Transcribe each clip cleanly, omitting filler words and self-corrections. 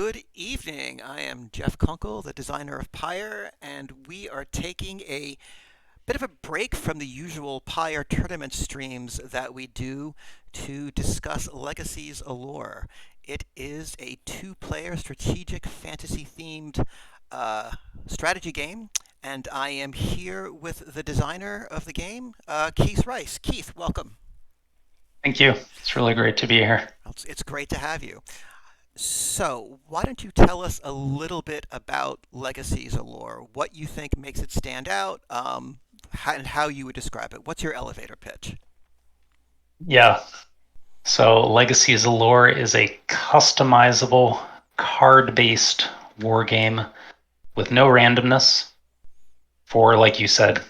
Good evening. I am Jeff Kunkel, the designer of Pyre, and we are taking a bit of a break from the usual Pyre tournament streams that we do to discuss Legacy's Allure. It is a two-player strategic fantasy themed uh, strategy game, and I am here with the designer of the game, Keith Rice. Keith, welcome. Thank you. It's really great to be here. It's great to have you. So, why don't you tell us a little bit about Legacy's Allure? What you think makes it stand out, and how you would describe it? What's your elevator pitch? Yeah. So Legacy's Allure is a customizable card-based war game with no randomness for, like you said,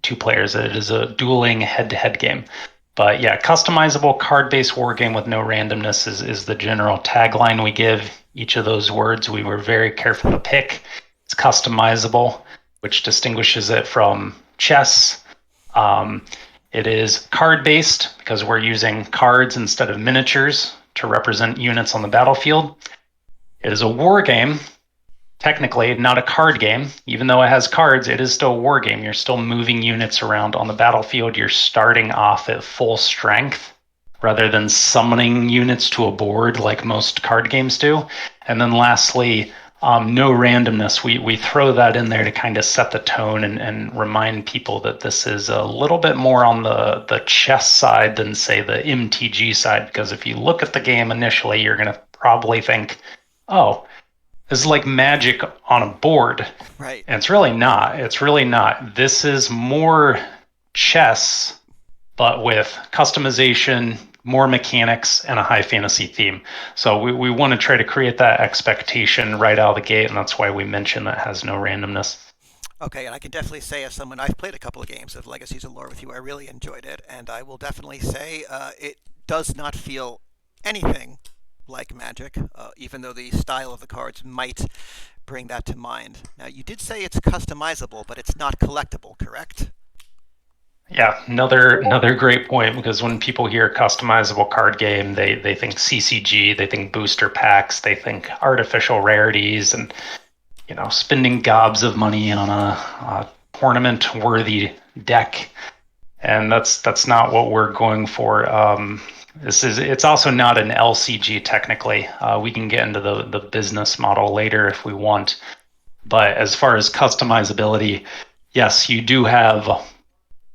two players. It is a dueling head-to-head game. But yeah, customizable card-based war game with no randomness is the general tagline we give each of those words. We were very careful to pick. It's customizable, which distinguishes it from chess. Um, it is card based because we're using cards instead of miniatures to represent units on the battlefield. It is a war game, technically not a card game. Even though it has cards, it is still a war game. You're still moving units around on the battlefield. You're starting off at full strength rather than summoning units to a board like most card games do. And then lastly, no randomness. We throw that in there to kind of set the tone and remind people that this is a little bit more on the chess side than, say, the MTG side. Because if you look at the game initially, you're going to probably think, oh, this is like Magic on a board. Right. And it's really not. It's really not. This is more chess, but with customization, more mechanics, and a high fantasy theme. So we want to try to create that expectation right out of the gate, and that's why we mention that it has no randomness. Okay, and I can definitely say, as someone I've played a couple of games of Legacies of Lore with you, I really enjoyed it, and I will definitely say it does not feel anything like Magic, even though the style of the cards might bring that to mind. Now, you did say it's customizable, but it's not collectible, correct? Yeah, another great point because when people hear customizable card game, they think CCG, they think booster packs, they think artificial rarities, and spending gobs of money on a tournament worthy deck, and that's not what we're going for. It's also not an LCG technically. We can get into the business model later if we want, but as far as customizability, yes, you do have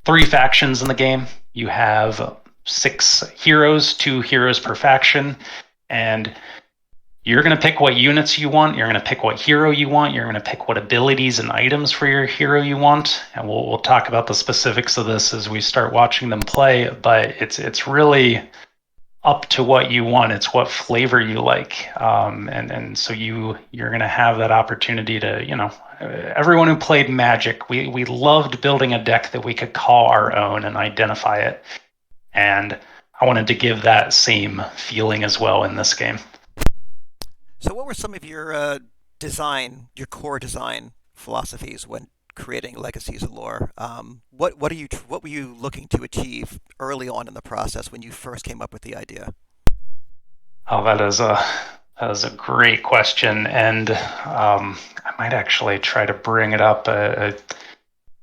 three factions in the game. You have six heroes, two heroes per faction, and you're going to pick what units you want. You're going to pick what hero you want. You're going to pick what abilities and items for your hero you want. And we'll talk about the specifics of this as we start watching them play. But it's really up to what you want. It's what flavor you like. And so you're going to have that opportunity to everyone who played Magic, we loved building a deck that we could call our own and identify it. And I wanted to give that same feeling as well in this game. So, what were some of your your core design philosophies when creating Legacies of Lore? What were you looking to achieve early on in the process when you first came up with the idea? Oh, that is a great question, and I might actually try to bring it up. I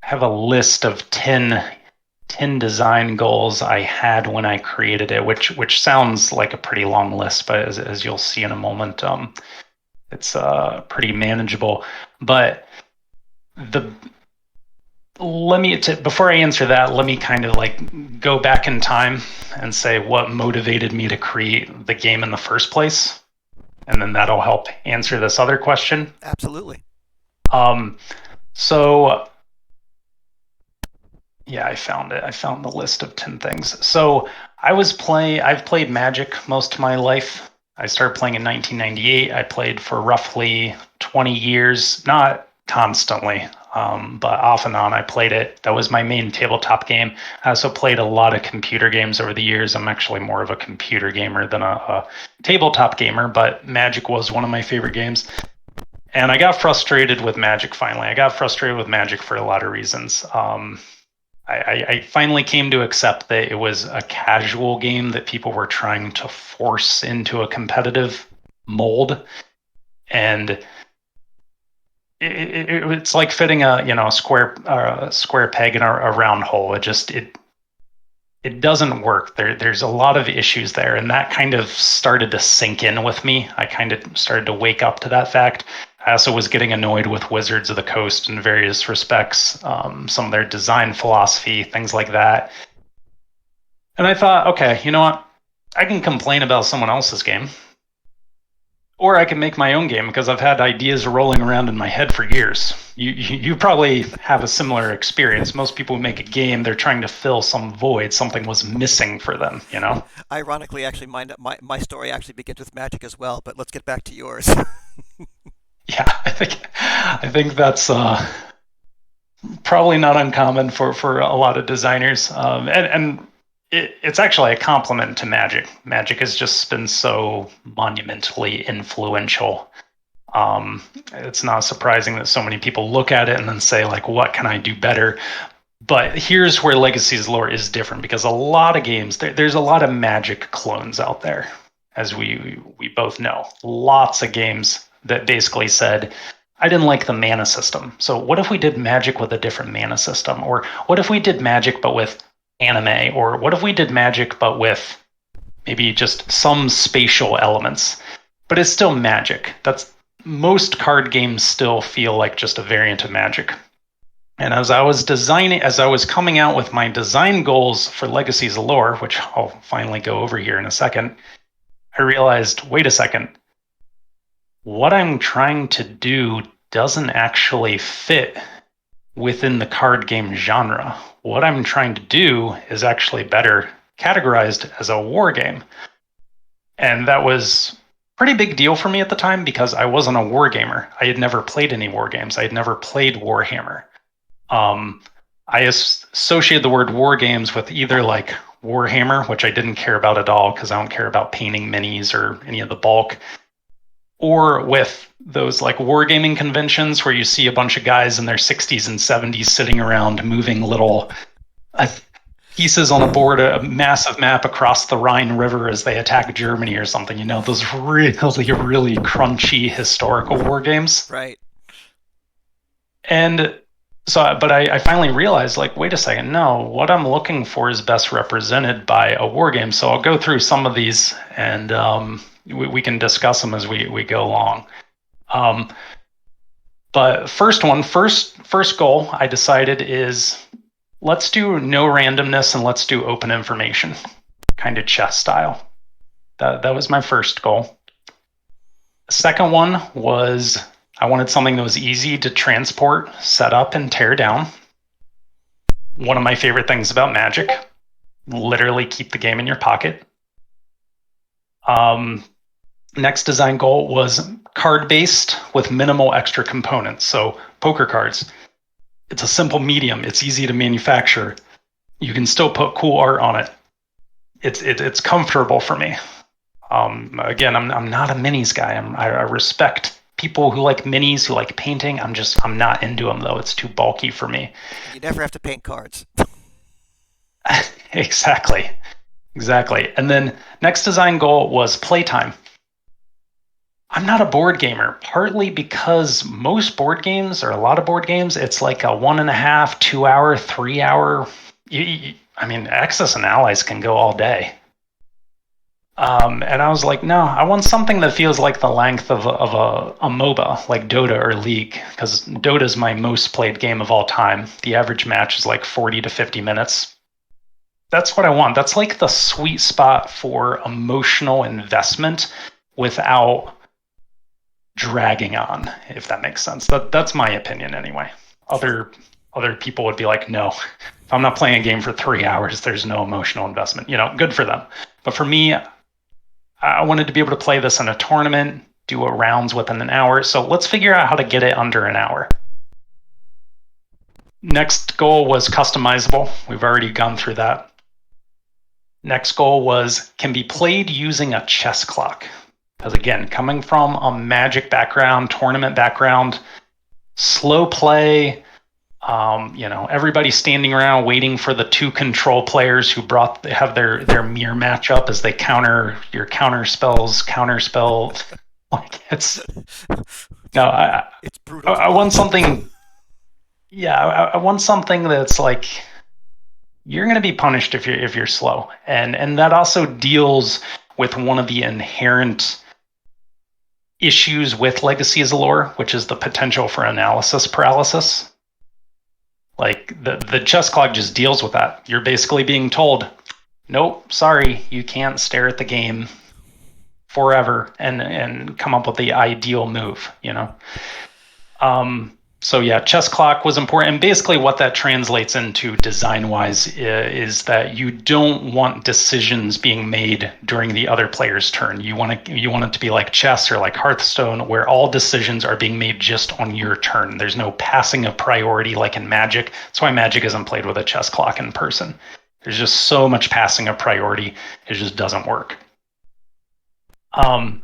have a list of 10 design goals I had when I created it, which sounds like a pretty long list, but as you'll see in a moment, it's pretty manageable. But the before I answer that, let me kind of like go back in time and say what motivated me to create the game in the first place, and then that'll help answer this other question. Absolutely. Um, so yeah, I found it. I found the list of 10 things. So I've played Magic most of my life. I started playing in 1998. I played for roughly 20 years, not constantly, but off and on. I played it. That was my main tabletop game. I also played a lot of computer games over the years. I'm actually more of a computer gamer than a tabletop gamer, but Magic was one of my favorite games. And I got frustrated with Magic finally. I got frustrated with Magic for a lot of reasons. I finally came to accept that it was a casual game that people were trying to force into a competitive mold. and it's like fitting a square peg in a round hole. It doesn't work. There's a lot of issues there, and that kind of started to sink in with me. I kind of started to wake up to that fact. I also was getting annoyed with Wizards of the Coast in various respects, some of their design philosophy, things like that. And I thought, okay, you know what? I can complain about someone else's game, or I can make my own game because I've had ideas rolling around in my head for years. You probably have a similar experience. Most people who make a game, they're trying to fill some void. Something was missing for them, you know? Ironically, actually, my story actually begins with magic as well. But let's get back to yours. Yeah, I think that's probably not uncommon for a lot of designers, and it's actually a compliment to Magic. Magic has just been so monumentally influential. It's not surprising that so many people look at it and then say, like, what can I do better? But here's where Legacy's lore is different because a lot of games, there's a lot of Magic clones out there, as we both know. Lots of games that basically said, I didn't like the mana system. So what if we did Magic with a different mana system? Or what if we did Magic but with anime? Or what if we did Magic but with maybe just some spatial elements? But it's still Magic. That's most card games still feel like just a variant of Magic. And as I was coming out with my design goals for Legacy's Allure, which I'll finally go over here in a second, I realized, wait a second, what I'm trying to do doesn't actually fit within the card game genre. What I'm trying to do is actually better categorized as a war game. And that was a pretty big deal for me at the time because I wasn't a war gamer. I had never played any war games. I had never played Warhammer. I associated the word war games with either like Warhammer, which I didn't care about at all because I don't care about painting minis or any of the bulk, or with those like wargaming conventions where you see a bunch of guys in their 60s and 70s sitting around moving little uh, pieces on a board, a massive map across the Rhine River as they attack Germany or something. You know, those really, really crunchy historical war games. Right. And so, but I finally realized, like, wait a second, no, what I'm looking for is best represented by a war game. So I'll go through some of these and we can discuss them as we go along. Um, but first goal I decided is let's do no randomness and let's do open information, kind of chess style. That was my first goal. Second one was I wanted something that was easy to transport, set up, and tear down. One of my favorite things about Magic, literally keep the game in your pocket. Next design goal was card based with minimal extra components. So poker cards. It's a simple medium. It's easy to manufacture. You can still put cool art on it. It's comfortable for me. Again, I'm not a minis guy. I respect people who like minis, who like painting. I'm not into them though. It's too bulky for me. You never have to paint cards. Exactly. And then next design goal was playtime. I'm not a board gamer, partly because most board games, or a lot of board games, it's like a 1.5, 2 hour, 3 hour. I mean, Axis and Allies can go all day. And I was like, no, I want something that feels like the length of a MOBA, like Dota or League, because Dota is my most played game of all time. The average match is like 40 to 50 minutes. That's what I want. That's like the sweet spot for emotional investment without dragging on, if that makes sense. That's my opinion anyway. Other people would be like, no, if I'm not playing a game for 3 hours, there's no emotional investment. You know, good for them. But for me, I wanted to be able to play this in a tournament, do a rounds within an hour. So let's figure out how to get it under an hour. Next goal was customizable. We've already gone through that. Next goal was can be played using a chess clock. Because again, coming from a Magic background, tournament background, slow play, everybody standing around waiting for the two control players who have their mirror matchup as they counter your counter spell. Like No, It's brutal to I want watch. something. Yeah, I want something that's like you're going to be punished if you're slow, and that also deals with one of the inherent issues with Legacy as Allure, which is the potential for analysis paralysis. Like the chess clock just deals with that. You're basically being told, nope, sorry, you can't stare at the game forever and come up with the ideal move, you know. So yeah, chess clock was important, and basically what that translates into design-wise is that you don't want decisions being made during the other player's turn. You want it to be like chess or like Hearthstone, where all decisions are being made just on your turn. There's no passing of priority like in Magic. That's why Magic isn't played with a chess clock in person. There's just so much passing of priority, it just doesn't work. Um,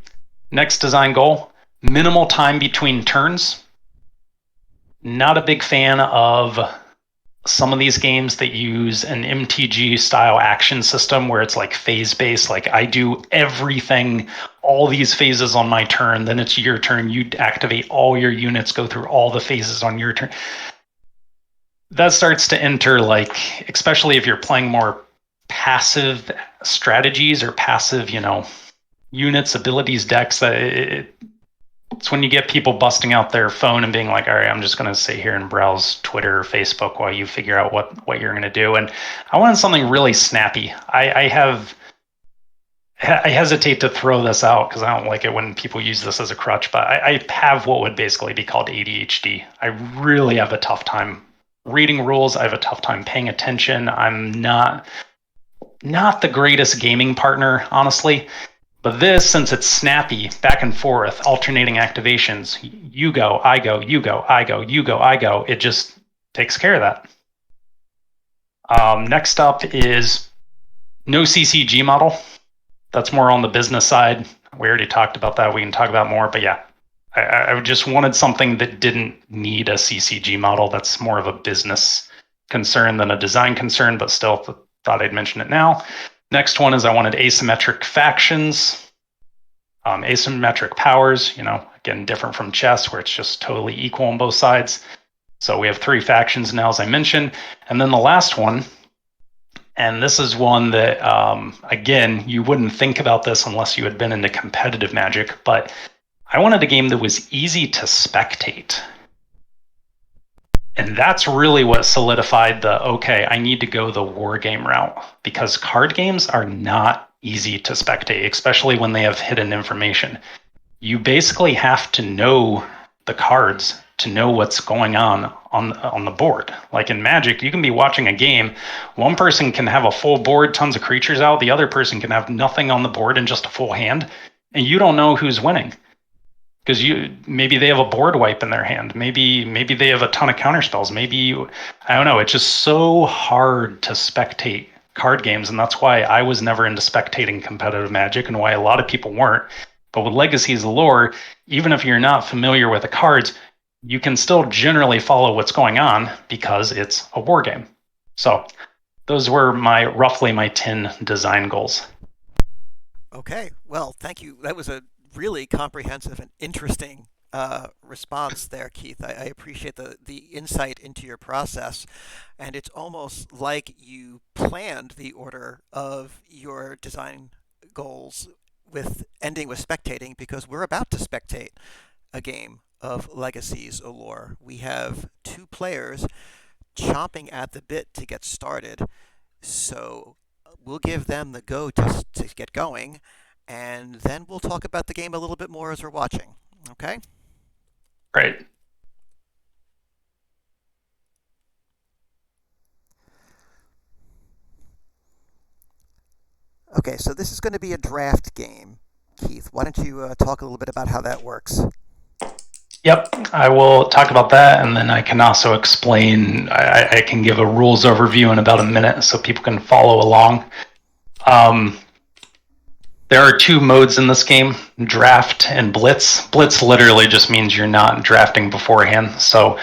Next design goal: minimal time between turns. Not a big fan of some of these games that use an MTG style action system where it's like phase based. Like I do everything, all these phases on my turn, then it's your turn. You activate all your units, go through all the phases on your turn. That starts to enter, like, especially if you're playing more passive strategies or passive, units, abilities, decks, that it's when you get people busting out their phone and being like, all right, I'm just going to sit here and browse Twitter or Facebook while you figure out what you're going to do. And I wanted something really snappy. I hesitate to throw this out because I don't like it when people use this as a crutch, but I have what would basically be called ADHD. I really have a tough time reading rules. I have a tough time paying attention. I'm not the greatest gaming partner, honestly. But this, since it's snappy, back and forth, alternating activations, you go, I go, you go, I go, you go, I go, it just takes care of that. Next up is no CCG model. That's more on the business side. We already talked about that. We can talk about more. But yeah, I just wanted something that didn't need a CCG model. That's more of a business concern than a design concern, but still thought I'd mention it now. Next one is I wanted asymmetric factions. Asymmetric powers, again, different from chess where it's just totally equal on both sides. So we have 3 factions now, as I mentioned. And then the last one, and this is one that, again, you wouldn't think about this unless you had been into competitive Magic, but I wanted a game that was easy to spectate. And that's really what solidified okay, I need to go the war game route, because card games are not easy to spectate, especially when they have hidden information. You basically have to know the cards to know what's going on the board. Like in Magic, you can be watching a game, one person can have a full board, tons of creatures out, the other person can have nothing on the board and just a full hand, and you don't know who's winning. Because maybe they have a board wipe in their hand, maybe they have a ton of counter spells, I don't know. It's just so hard to spectate card games, and that's why I was never into spectating competitive Magic, and why a lot of people weren't. But with Legacy's Allure, even if you're not familiar with the cards, you can still generally follow what's going on because it's a war game. So those were roughly my 10 design goals. Okay, well, thank you. That was a really comprehensive and interesting response there, Keith. I appreciate the insight into your process. And it's almost like you planned the order of your design goals with ending with spectating, because we're about to spectate a game of Legacy's Allure. We have 2 players chomping at the bit to get started. So we'll give them the go to get going, and then we'll talk about the game a little bit more as we're watching. Okay? Right. Okay, so this is going to be a draft game. Keith, why don't you talk a little bit about how that works? Yep, I will talk about that, and then I can also explain. I can give a rules overview in about a minute so people can follow along. Um, there are 2 modes in this game: draft and blitz. Blitz literally just means you're not drafting beforehand. So,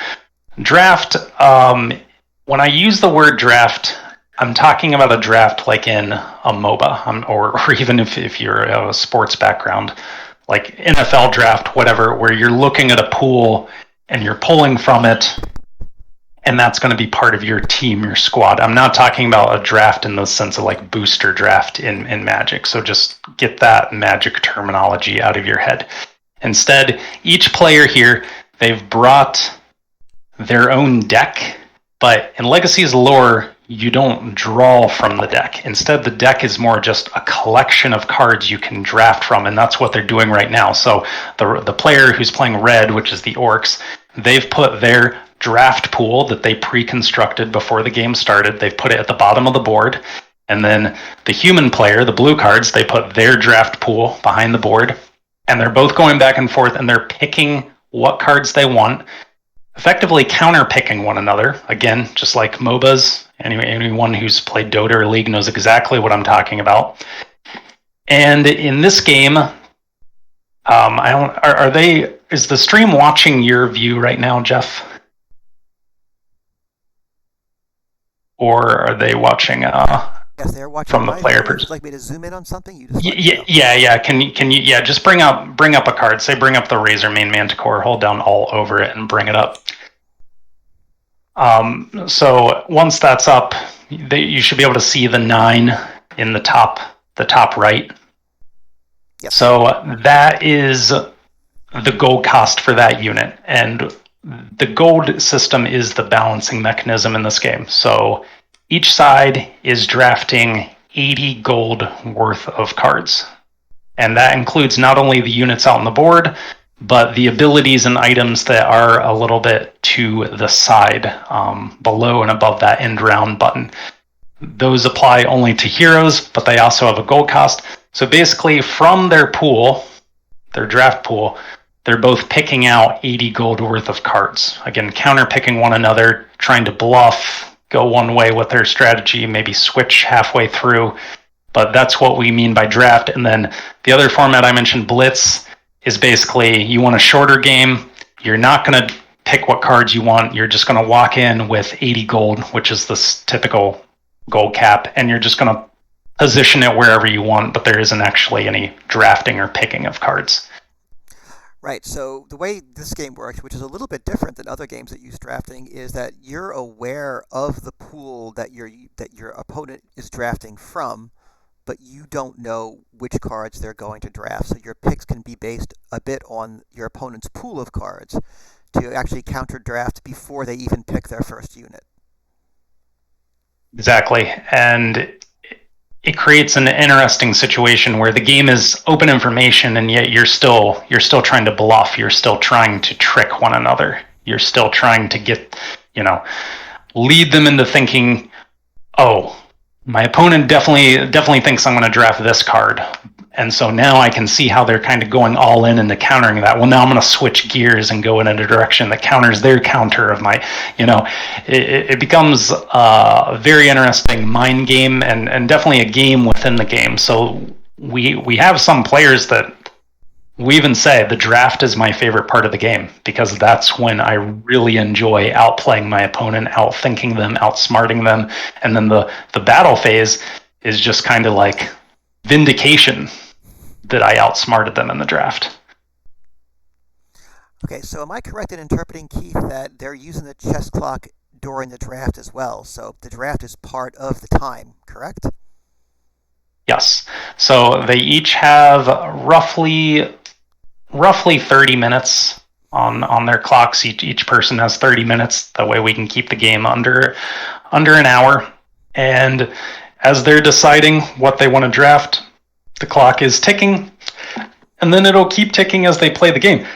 draft, when I use the word draft, I'm talking about a draft like in a MOBA, or even if you're a sports background, like NFL draft, whatever, where you're looking at a pool and you're pulling from it, and that's going to be part of your team, your squad. I'm not talking about a draft in the sense of like booster draft in Magic. So just get that Magic terminology out of your head. Instead, each player here, they've brought their own deck, but in Legacy's lore, you don't draw from the deck. Instead, the deck is more just a collection of cards you can draft from, and that's what they're doing right now. So the player who's playing red, which is the Orcs, they've put their draft pool that they pre-constructed before the game started. They've put it at the bottom of the board. And then the human player, the blue cards, they put their draft pool behind the board. And they're both going back and forth, and they're picking what cards they want, effectively counter-picking one another. Again, just like MOBAs. Anyone who's played Dota or League knows exactly what I'm talking about. And in this game, is the stream watching your view right now, Jeff? Or are they watching Yes, they're watching from the my player view. If you'd person? like me to zoom in on something, you just let me know. Yeah. Can you just bring up a card? Say bring up the Razor Main Manticore. Hold down Alt over it and bring it up. So once that's up, you should be able to see the 9 in the top right. Yes. So that is the gold cost for that unit, and the gold system is the balancing mechanism in this game. So each side is drafting 80 gold worth of cards, and that includes not only the units out on the board, but the abilities and items that are a little bit to the side, below and above that end round button. Those apply only to heroes, but they also have a gold cost. So basically, from their pool, their draft pool, they're both picking out 80 gold worth of cards. Again, counter-picking one another, trying to bluff, go one way with their strategy, maybe switch halfway through. But that's what we mean by draft. And then the other format I mentioned, Blitz, is basically you want a shorter game. You're not going to pick what cards you want. You're just going to walk in with 80 gold, which is the typical gold cap, and you're just going to position it wherever you want, but there isn't actually any drafting or picking of cards. Right. So the way this game works, which is a little bit different than other games that use drafting, is that you're aware of the pool that your opponent is drafting from, but you don't know which cards they're going to draft. So your picks can be based a bit on your opponent's pool of cards to actually counter draft before they even pick their first unit. Exactly. And it creates an interesting situation where the game is open information, and yet you're still trying to bluff. You're still trying to trick one another. You're still trying to get, lead them into thinking, oh, my opponent definitely thinks I'm going to draft this card. And so now I can see how they're kind of going all in into countering that. Well, now I'm going to switch gears and go in a direction that counters their counter of my, it becomes a very interesting mind game, and definitely a game within the game. So we have some players that we even say the draft is my favorite part of the game, because that's when I really enjoy outplaying my opponent, outthinking them, outsmarting them. And then the battle phase is just kind of like vindication that I outsmarted them in the draft. Okay, so am I correct in interpreting, Keith, that they're using the chess clock during the draft as well? So the draft is part of the time, correct? Yes. So they each have roughly 30 minutes on their clocks. Each person has 30 minutes. That way we can keep the game under an hour. And as they're deciding what they want to draft, the clock is ticking, and then it'll keep ticking as they play the game.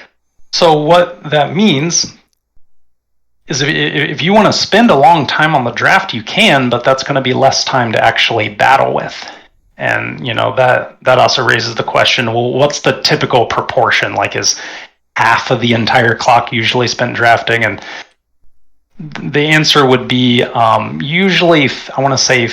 So what that means is if you want to spend a long time on the draft, you can, but that's going to be less time to actually battle with. And that also raises the question, well, what's the typical proportion? Like, is half of the entire clock usually spent drafting? And the answer would be usually, I want to say,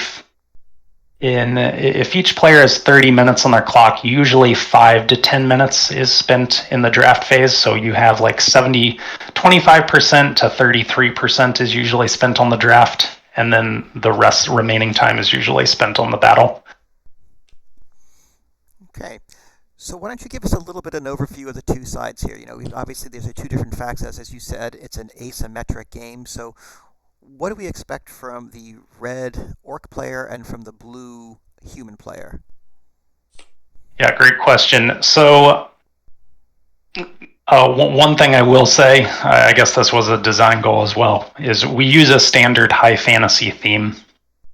if each player has 30 minutes on their clock, usually 5 to 10 minutes is spent in the draft phase. So you have like 25% to 33% is usually spent on the draft, and then the remaining time is usually spent on the battle. Okay. So why don't you give us a little bit of an overview of the two sides here? Obviously these are two different facts, as you said. It's an asymmetric game. So what do we expect from the red orc player and from the blue human player? Yeah, great question. So, one thing I will say, I guess this was a design goal as well, is we use a standard high fantasy theme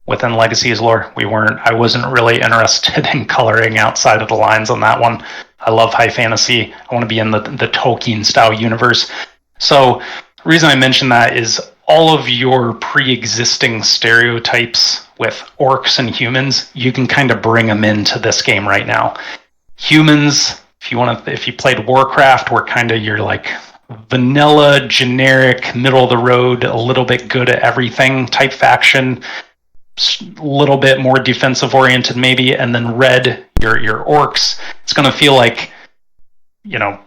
within Legacy's lore. I wasn't really interested in coloring outside of the lines on that one. I love high fantasy. I want to be in the Tolkien style universe. So the reason I mention that is all of your pre-existing stereotypes with orcs and humans, you can kind of bring them into this game right now. Humans, if you played Warcraft, were kind of your like vanilla, generic, middle of the road, a little bit good at everything type faction, a little bit more defensive oriented maybe, and then red, your orcs. It's going to feel like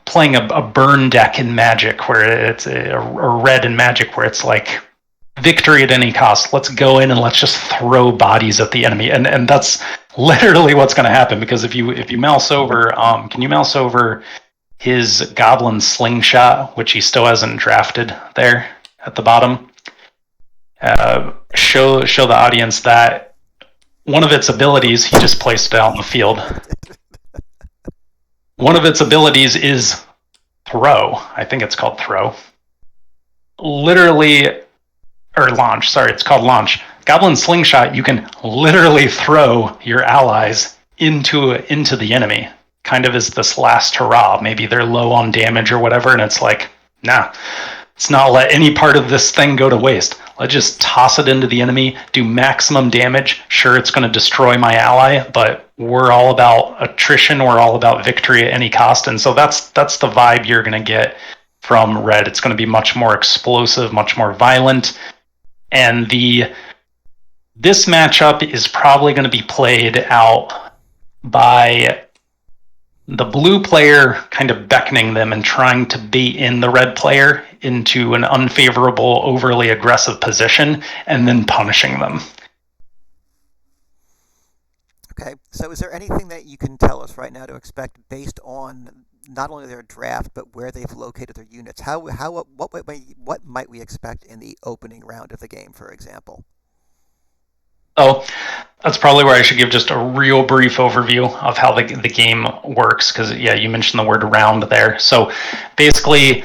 playing a burn deck in Magic, where it's a red in Magic, where it's like victory at any cost. Let's go in and let's just throw bodies at the enemy, and that's literally what's going to happen. Because if you mouse over, can you mouse over his Goblin Slingshot, which he still hasn't drafted there at the bottom? Show the audience that one of its abilities, he just placed it out in the field. One of its abilities is throw. I think it's called throw. Literally, or launch. Sorry, it's called launch. Goblin Slingshot, you can literally throw your allies into the enemy. Kind of as this last hurrah. Maybe they're low on damage or whatever, and it's like, nah, let's not let any part of this thing go to waste. Let's just toss it into the enemy, do maximum damage. Sure, it's going to destroy my ally, but we're all about attrition. We're all about victory at any cost. And so that's the vibe you're going to get from red. It's going to be much more explosive, much more violent. And this matchup is probably going to be played out by the blue player kind of beckoning them and trying to bait in the red player into an unfavorable, overly aggressive position, and then punishing them. Okay, so is there anything that you can tell us right now to expect based on not only their draft but where they've located their units? What might we expect in the opening round of the game, for example? So that's probably where I should give just a real brief overview of how the game works, because yeah, you mentioned the word round there. So basically,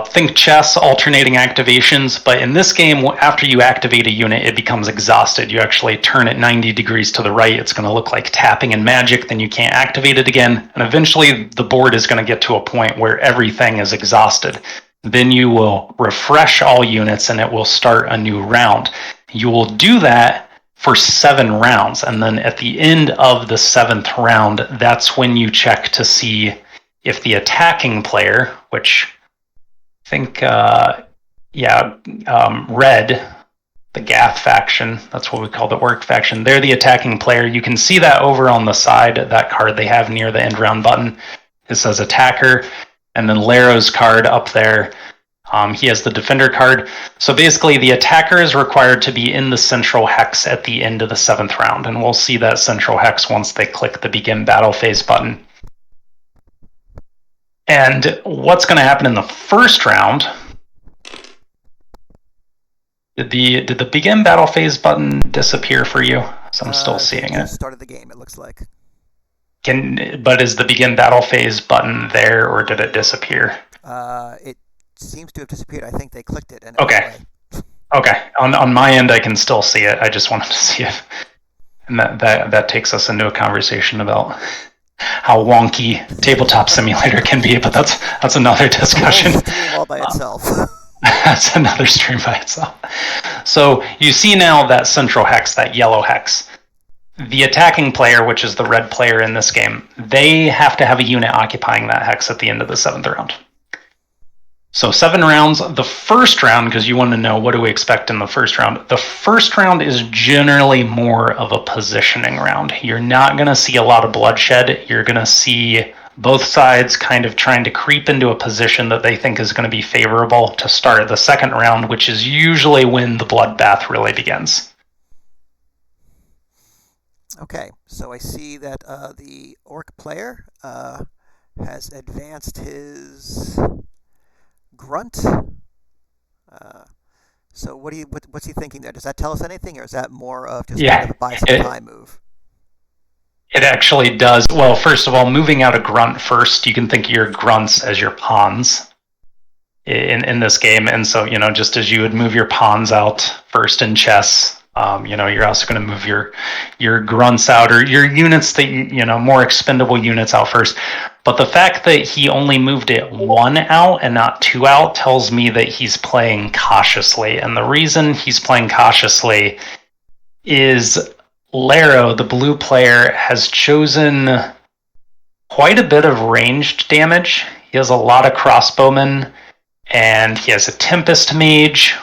think chess, alternating activations, but in this game, after you activate a unit, it becomes exhausted. You actually turn it 90 degrees to the right. It's going to look like tapping in Magic, then you can't activate it again, and eventually the board is going to get to a point where everything is exhausted. Then you will refresh all units and it will start a new round. You will do that for 7 rounds, and then at the end of the 7th round, that's when you check to see if the attacking player, which I think, red, the Gath faction, that's what we call the Orc faction, they're the attacking player. You can see that over on the side, that card they have near the end round button. It says attacker, and then Laro's card up there, he has the defender card. So basically, the attacker is required to be in the central hex at the end of the 7th round, and we'll see that central hex once they click the begin battle phase button. And what's going to happen in the first round? Did the begin battle phase button disappear for you? So I'm still seeing it. Started the game, it looks like. But is the begin battle phase button there, or did it disappear? It seems to have disappeared. I think they clicked it and it okay. went away. Okay. On my end, I can still see it. I just wanted to see if, and that takes us into a conversation about how wonky Tabletop Simulator can be, but that's another discussion. It's a whole stream all by itself. That's another stream by itself. So you see now that central hex, that yellow hex. The attacking player, which is the red player in this game, they have to have a unit occupying that hex at the end of the 7th round. So 7 rounds. The first round, because you want to know what do we expect in the first round, the first round is generally more of a positioning round. You're not going to see a lot of bloodshed. You're going to see both sides kind of trying to creep into a position that they think is going to be favorable to start the second round, which is usually when the bloodbath really begins. Okay, so I see that the orc player has advanced his grunt. Uh, so what's he thinking there? Does that tell us anything, or is that more of just kind of Yeah, a buy some it, time move? it actually does. Well, first of all, moving out a grunt first, you can think of your grunts as your pawns in this game. And so, just as you would move your pawns out first in chess, you're also going to move your grunts out, or your units that more expendable units out first. But the fact that he only moved it one out and not two out tells me that he's playing cautiously. And the reason he's playing cautiously is Laro, the blue player, has chosen quite a bit of ranged damage. He has a lot of crossbowmen, and he has a Tempest Mage,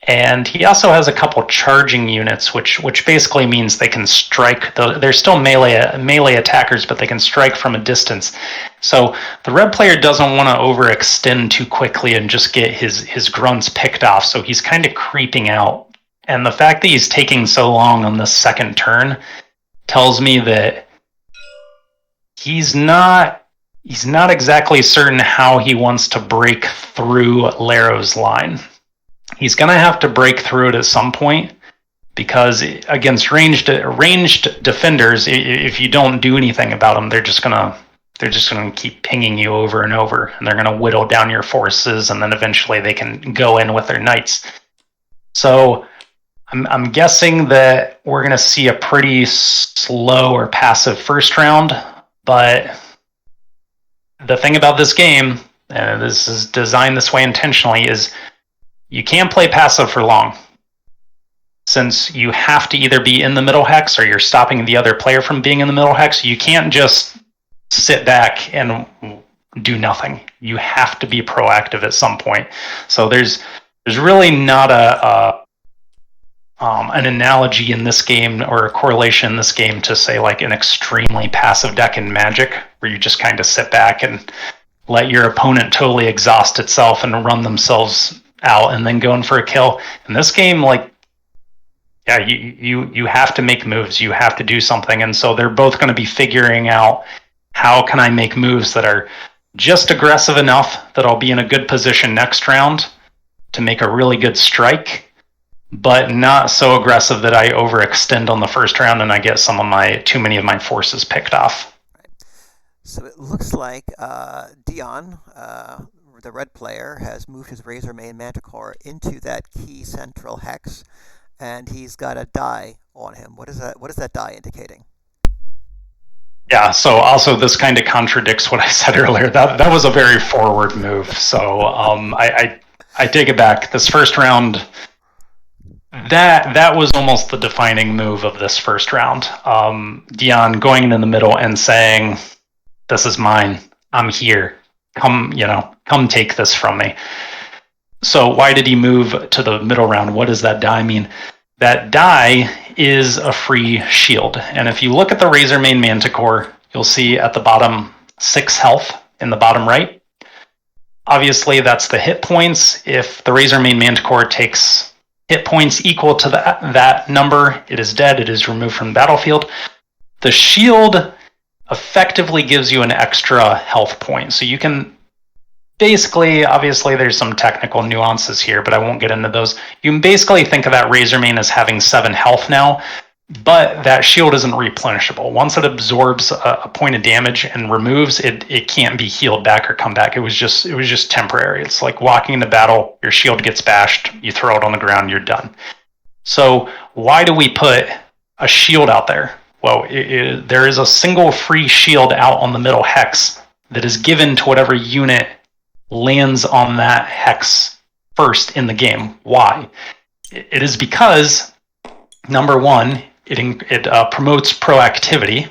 and he also has a couple charging units, which basically means they can strike. They're still melee attackers, but they can strike from a distance. So the red player doesn't want to overextend too quickly and just get his grunts picked off. So he's kind of creeping out, and the fact that he's taking so long on the second turn tells me that he's not exactly certain how he wants to break through Laro's line. He's going to have to break through it at some point, because against ranged defenders, if you don't do anything about them, they're just gonna keep pinging you over and over, and they're gonna whittle down your forces, and then eventually they can go in with their knights. So I'm guessing that we're gonna see a pretty slow or passive first round, but the thing about this game, and this is designed this way intentionally, is you can't play passive for long, since you have to either be in the middle hex or you're stopping the other player from being in the middle hex. You can't just sit back and do nothing. You have to be proactive at some point. So there's really not an analogy in this game, or a correlation in this game, to say like an extremely passive deck in Magic, where you just kind of sit back and let your opponent totally exhaust itself and run themselves out and then go in for a kill. In this game, like, yeah, you have to make moves. You have to do something. And so they're both going to be figuring out, how can I make moves that are just aggressive enough that I'll be in a good position next round to make a really good strike, but not so aggressive that I overextend on the first round and I get too many of my forces picked off. So it looks like Dion, the red player, has moved his Razormane Manticore into that key central hex, and he's got a die on him. What is that? What is that die indicating? Yeah, so also this kind of contradicts what I said earlier. That was a very forward move. So I take it back. This first round, that was almost the defining move of this first round. Dion going in the middle and saying, "This is mine. I'm here. Come take this from me." So why did he move to the middle round? What does that die mean? That die is a free shield. And if you look at the Razormane Manticore, you'll see at the bottom 6 health in the bottom right. Obviously, that's the hit points. If the Razormane Manticore takes hit points equal to that number, it is dead. It is removed from the battlefield. The shield effectively gives you an extra health point. So you can basically, obviously, there's some technical nuances here, but I won't get into those. You can basically think of that Razormane as having 7 health now, but that shield isn't replenishable. Once it absorbs a point of damage and removes it, it can't be healed back or come back. It was just temporary. It's like walking into battle, your shield gets bashed, you throw it on the ground, you're done. So why do we put a shield out there? Well, there is a single free shield out on the middle hex that is given to whatever unit lands on that hex first in the game. Why? It is because, number one, it promotes proactivity,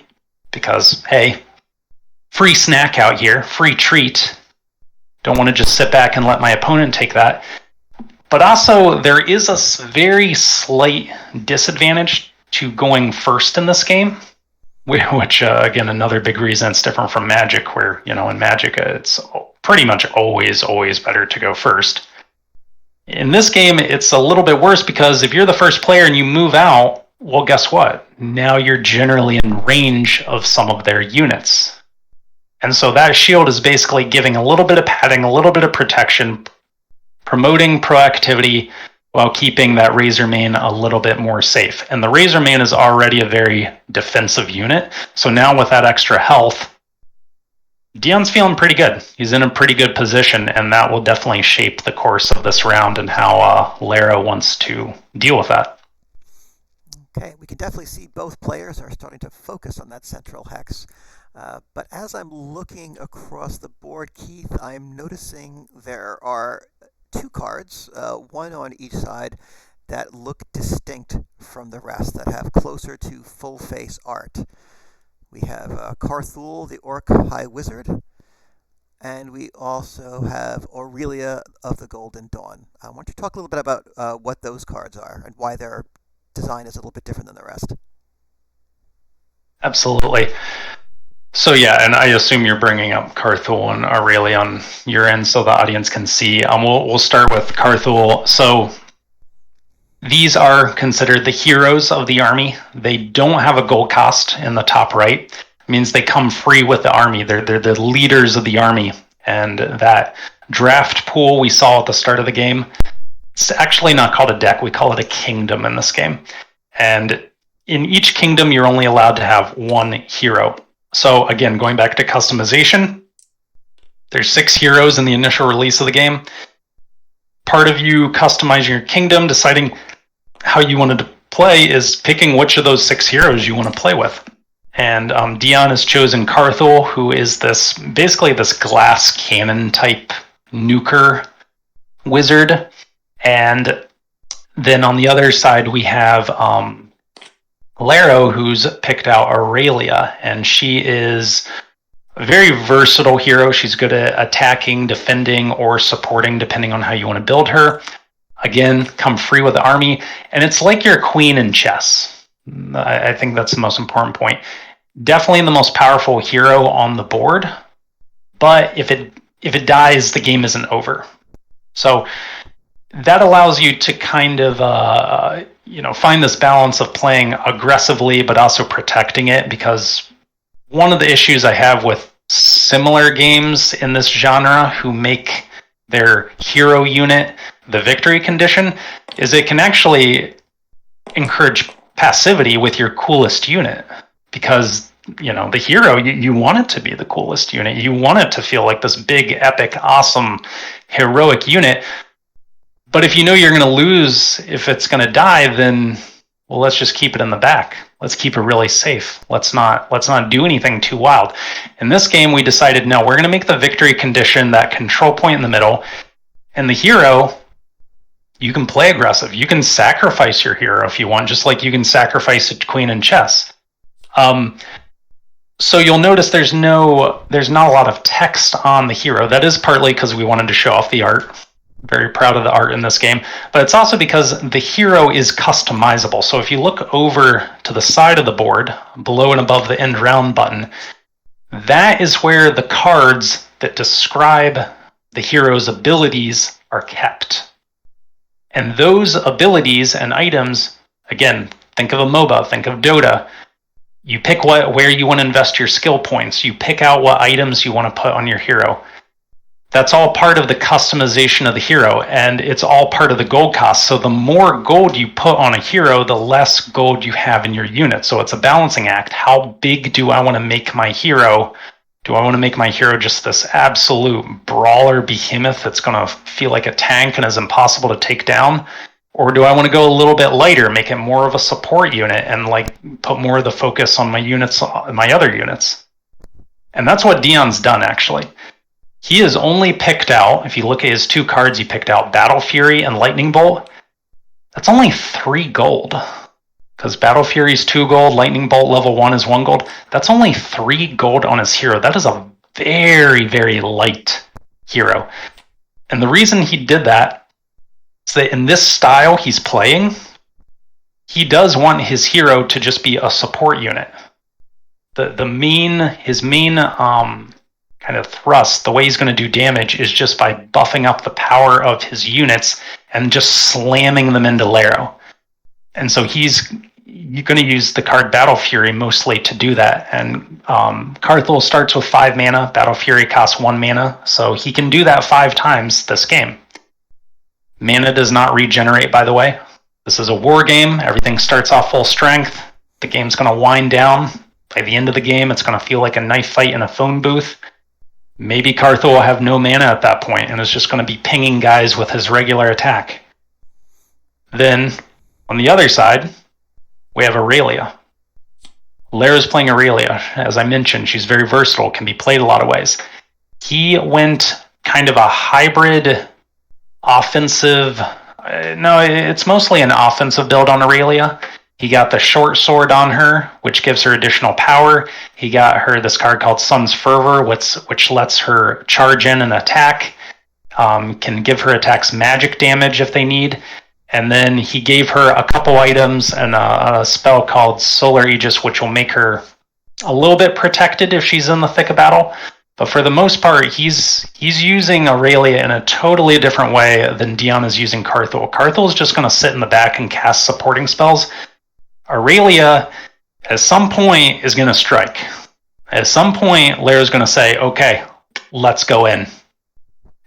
because, hey, free snack out here, free treat. Don't want to just sit back and let my opponent take that. But also, there is a very slight disadvantage to going first in this game, which again, another big reason it's different from Magic, where, in Magic, it's pretty much always better to go first. In this game, it's a little bit worse, because if you're the first player and you move out, Well, guess what? Now you're generally in range of some of their units. And so that shield is basically giving a little bit of padding, a little bit of protection, promoting proactivity while keeping that Razor Main a little bit more safe. And the Razor Main is already a very defensive unit. So now with that extra health, Dion's feeling pretty good. He's in a pretty good position, and that will definitely shape the course of this round and how Lara wants to deal with that. Okay, we can definitely see both players are starting to focus on that central hex. But as I'm looking across the board, Keith, I'm noticing there are two cards, one on each side, that look distinct from the rest, that have closer to full face art. We have Carthul, the Orc High Wizard, and we also have Aurelia of the Golden Dawn. I want you to talk a little bit about what those cards are and why their design is a little bit different than the rest. Absolutely. So yeah, and I assume you're bringing up Carthul and Aurelia on your end so the audience can see. We'll start with Carthul. So these are considered the heroes of the army. They don't have a gold cost in the top right. It means they come free with the army. They're the leaders of the army. And that draft pool we saw at the start of the game, it's actually not called a deck. We call it a kingdom in this game. And in each kingdom, you're only allowed to have one hero. So again, going back to customization, there's 6 heroes in the initial release of the game. Part of you customizing your kingdom, deciding how you wanted to play, is picking which of those 6 heroes you want to play with. And Dion has chosen Carthul, who is basically this glass cannon type nuker wizard. And then on the other side, we have Laro, who's picked out Aurelia, and she is a very versatile hero. She's good at attacking, defending, or supporting, depending on how you want to build her. Again, come free with the army, and it's like your queen in chess. I think that's the most important point. Definitely the most powerful hero on the board, but if it dies, the game isn't over. So that allows you to kind of find this balance of playing aggressively but also protecting it, because one of the issues I have with similar games in this genre who make their hero unit the victory condition is it can actually encourage passivity with your coolest unit, because the hero, you want it to be the coolest unit. You want it to feel like this big, epic, awesome, heroic unit. But if you know you're going to lose, if it's going to die, then well, let's just keep it in the back. Let's keep it really safe. Let's not do anything too wild. In this game, we decided, no, we're going to make the victory condition that control point in the middle. And the hero, you can play aggressive. You can sacrifice your hero if you want, just like you can sacrifice a queen in chess. So you'll notice there's not a lot of text on the hero. That is partly because we wanted to show off the art. Very proud of the art in this game, but it's also because the hero is customizable. So if you look over to the side of the board, below and above the end round button, that is where the cards that describe the hero's abilities are kept. And those abilities and items, again, think of a MOBA, think of Dota. You pick where you want to invest your skill points. You pick out what items you want to put on your hero. That's all part of the customization of the hero, and it's all part of the gold cost. So the more gold you put on a hero, the less gold you have in your unit. So it's a balancing act. How big do I want to make my hero? Do I want to make my hero just this absolute brawler behemoth that's going to feel like a tank and is impossible to take down? Or do I want to go a little bit lighter, make it more of a support unit, and put more of the focus on my other units? And that's what Dion's done, actually. He has only picked out, if you look at his 2 cards, he picked out Battle Fury and Lightning Bolt. That's only 3 gold. Because Battle Fury is 2 gold, Lightning Bolt level 1 is 1 gold. That's only 3 gold on his hero. That is a very, very light hero. And the reason he did that is that in this style he's playing, he does want his hero to just be a support unit. His main kind of thrust, the way he's going to do damage is just by buffing up the power of his units and just slamming them into Laro. And so he's you're going to use the card Battle Fury mostly to do that. And Carthel starts with 5 mana. Battle Fury costs 1 mana, so he can do that 5 times this game. Mana does not regenerate, by the way. This is a war game. Everything starts off full strength. The game's going to wind down. By the end of the game, it's going to feel like a knife fight in a phone booth. Maybe Carthel will have no mana at that point and is just going to be pinging guys with his regular attack. Then, on the other side, we have Aurelia. Lara's playing Aurelia. As I mentioned, she's very versatile, can be played a lot of ways. He went kind of a hybrid offensive. No, it's mostly an offensive build on Aurelia. He got the short sword on her, which gives her additional power. He got her this card called Sun's Fervor, which lets her charge in and attack. Can give her attacks magic damage if they need. And then he gave her a couple items and a spell called Solar Aegis, which will make her a little bit protected if she's in the thick of battle. But for the most part, he's using Aurelia in a totally different way than Dion is using Carthel. Carthel is just going to sit in the back and cast supporting spells. Aurelia, at some point, is going to strike. At some point, Lara's going to say, okay, let's go in.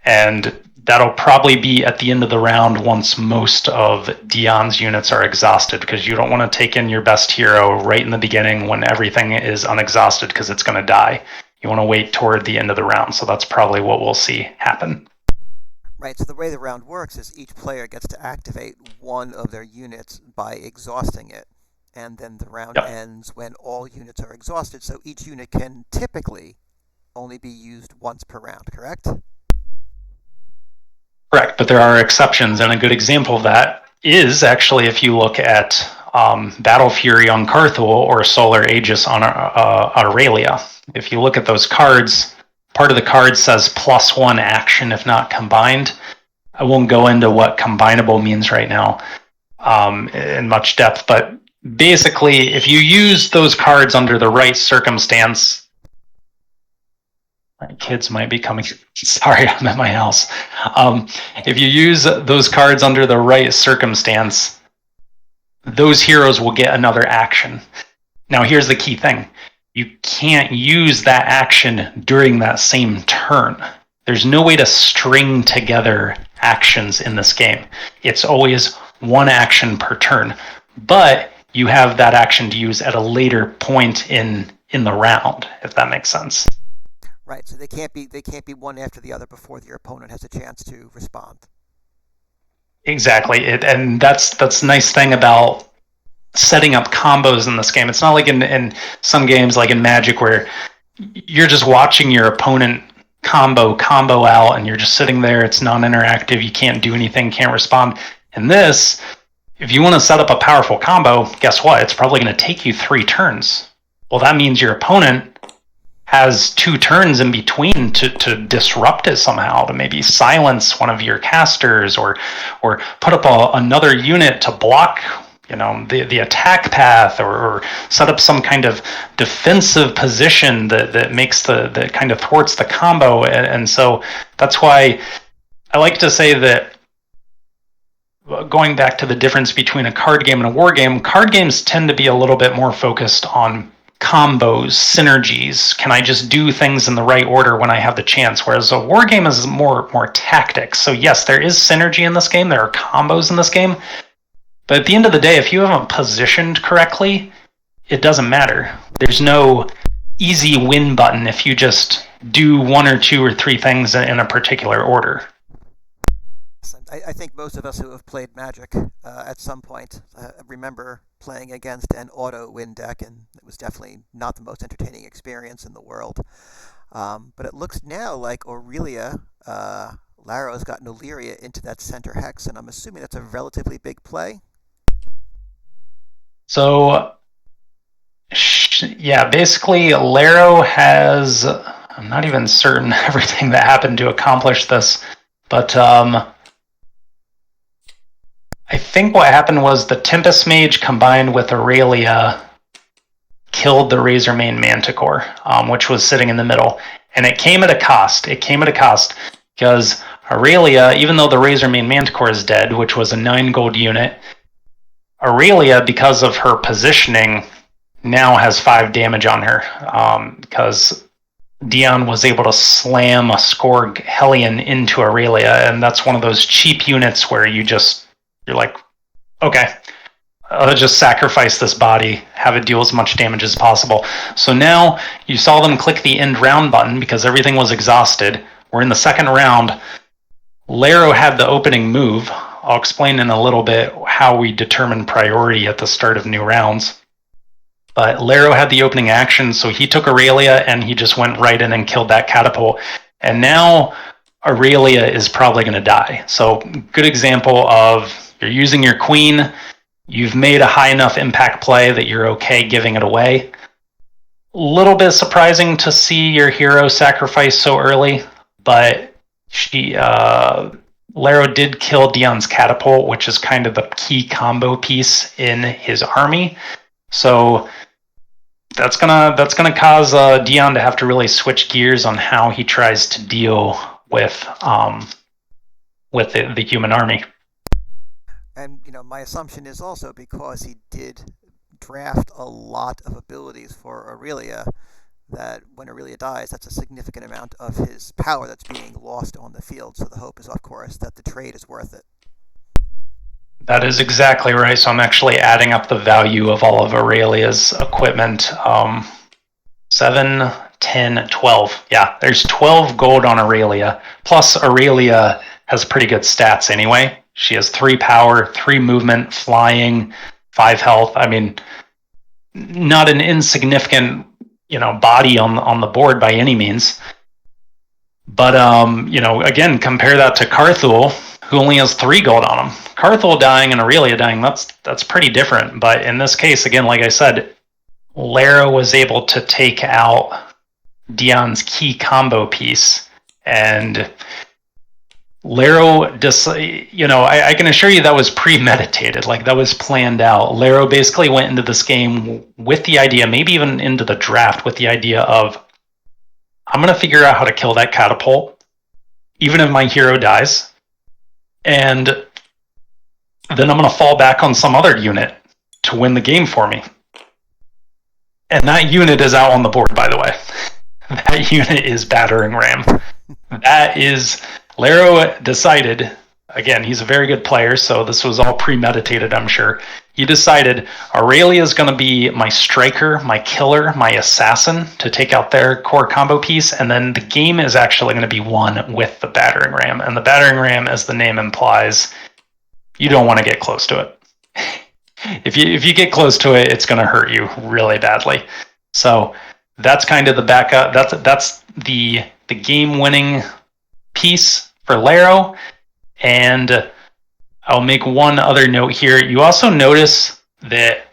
And that'll probably be at the end of the round once most of Dion's units are exhausted, because you don't want to take in your best hero right in the beginning when everything is unexhausted, because it's going to die. You want to wait toward the end of the round, so that's probably what we'll see happen. Right, so the way the round works is each player gets to activate one of their units by exhausting it. And then the round Yep. ends when all units are exhausted, so each unit can typically only be used once per round, correct? Correct, but there are exceptions, and a good example of that is actually if you look at Battle Fury on Carthel or Solar Aegis on Aurelia. If you look at those cards, part of the card says +1 action if not combined. I won't go into what combinable means right now in much depth, but basically, if you use those cards under the right circumstance, my kids might be coming. Sorry, I'm at my house. If you use those cards under the right circumstance, those heroes will get another action. Now, here's the key thing. You can't use that action during that same turn. There's no way to string together actions in this game. It's always one action per turn. But you have that action to use at a later point in the round, if that makes sense. Right, so they can't be one after the other before your opponent has a chance to respond. Exactly. And that's the nice thing about setting up combos in this game. It's not like in some games like in Magic where you're just watching your opponent combo out and you're just sitting there. It's non-interactive. You can't do anything, can't respond. In this, if you want to set up a powerful combo, guess what? It's probably going to take you 3 turns. Well, that means your opponent has 2 turns in between to disrupt it somehow, to maybe silence one of your casters or put up another unit to block the attack path, or set up some kind of defensive position that makes that kind of thwarts the combo. And so that's why I like to say that, going back to the difference between a card game and a war game, card games tend to be a little bit more focused on combos, synergies. Can I just do things in the right order when I have the chance? Whereas a war game is more tactics. So yes, there is synergy in this game. There are combos in this game. But at the end of the day, if you haven't positioned correctly, it doesn't matter. There's no easy win button if you just do 1 or 2 or 3 things in a particular order. I think most of us who have played Magic at some point remember playing against an auto win deck, and it was definitely not the most entertaining experience in the world. But it looks now like Aurelia, Lara has gotten Illyria into that center hex, and I'm assuming that's a relatively big play. So, yeah, basically, Laro has. I'm not even certain everything that happened to accomplish this, but I think what happened was the Tempest Mage combined with Aurelia killed the Razormane Manticore, which was sitting in the middle. And it came at a cost. It came at a cost because Aurelia, even though the Razormane Manticore is dead, which was a 9 gold unit, Aurelia, because of her positioning, now has 5 damage on her because Dion was able to slam a Skorg Hellion into Aurelia, and that's one of those cheap units where you're like, okay, let's just sacrifice this body, have it deal as much damage as possible. So now you saw them click the end round button because everything was exhausted. We're in the second round. Laro had the opening move. I'll explain in a little bit how we determine priority at the start of new rounds. But Laro had the opening action, so he took Aurelia and he just went right in and killed that catapult. And now Aurelia is probably going to die. So, good example of you're using your queen, you've made a high enough impact play that you're okay giving it away. A little bit surprising to see your hero sacrifice so early, but Laro did kill Dion's catapult, which is kind of the key combo piece in his army. So that's gonna cause Dion to have to really switch gears on how he tries to deal with the human army. And my assumption is also because he did draft a lot of abilities for Aurelia, that when Aurelia dies, that's a significant amount of his power that's being lost on the field. So the hope is, of course, that the trade is worth it. That is exactly right. So I'm actually adding up the value of all of Aurelia's equipment. 7, 10, 12. Yeah, there's 12 gold on Aurelia. Plus, Aurelia has pretty good stats anyway. She has 3 power, 3 movement, flying, 5 health. I mean, not an insignificant, body on the board by any means. But again, compare that to Carthul, who only has 3 gold on him. Carthul dying and Aurelia dying, that's pretty different. But in this case, again, like I said, Lara was able to take out Dion's key combo piece, and Laro I can assure you that was premeditated. Like, that was planned out. Laro basically went into this game with the idea, maybe even into the draft, with the idea of, I'm going to figure out how to kill that catapult, even if my hero dies, and then I'm going to fall back on some other unit to win the game for me. And that unit is out on the board, by the way. That unit is Battering Ram. That is, Laro decided, again, he's a very good player, so this was all premeditated, I'm sure. He decided Aurelia is going to be my striker, my killer, my assassin to take out their core combo piece, and then the game is actually going to be won with the Battering Ram. And the Battering Ram, as the name implies, you don't want to get close to it. If you get close to it, it's going to hurt you really badly. So that's kind of the backup. That's the game-winning piece for Laro. And I'll make one other note here. You also notice that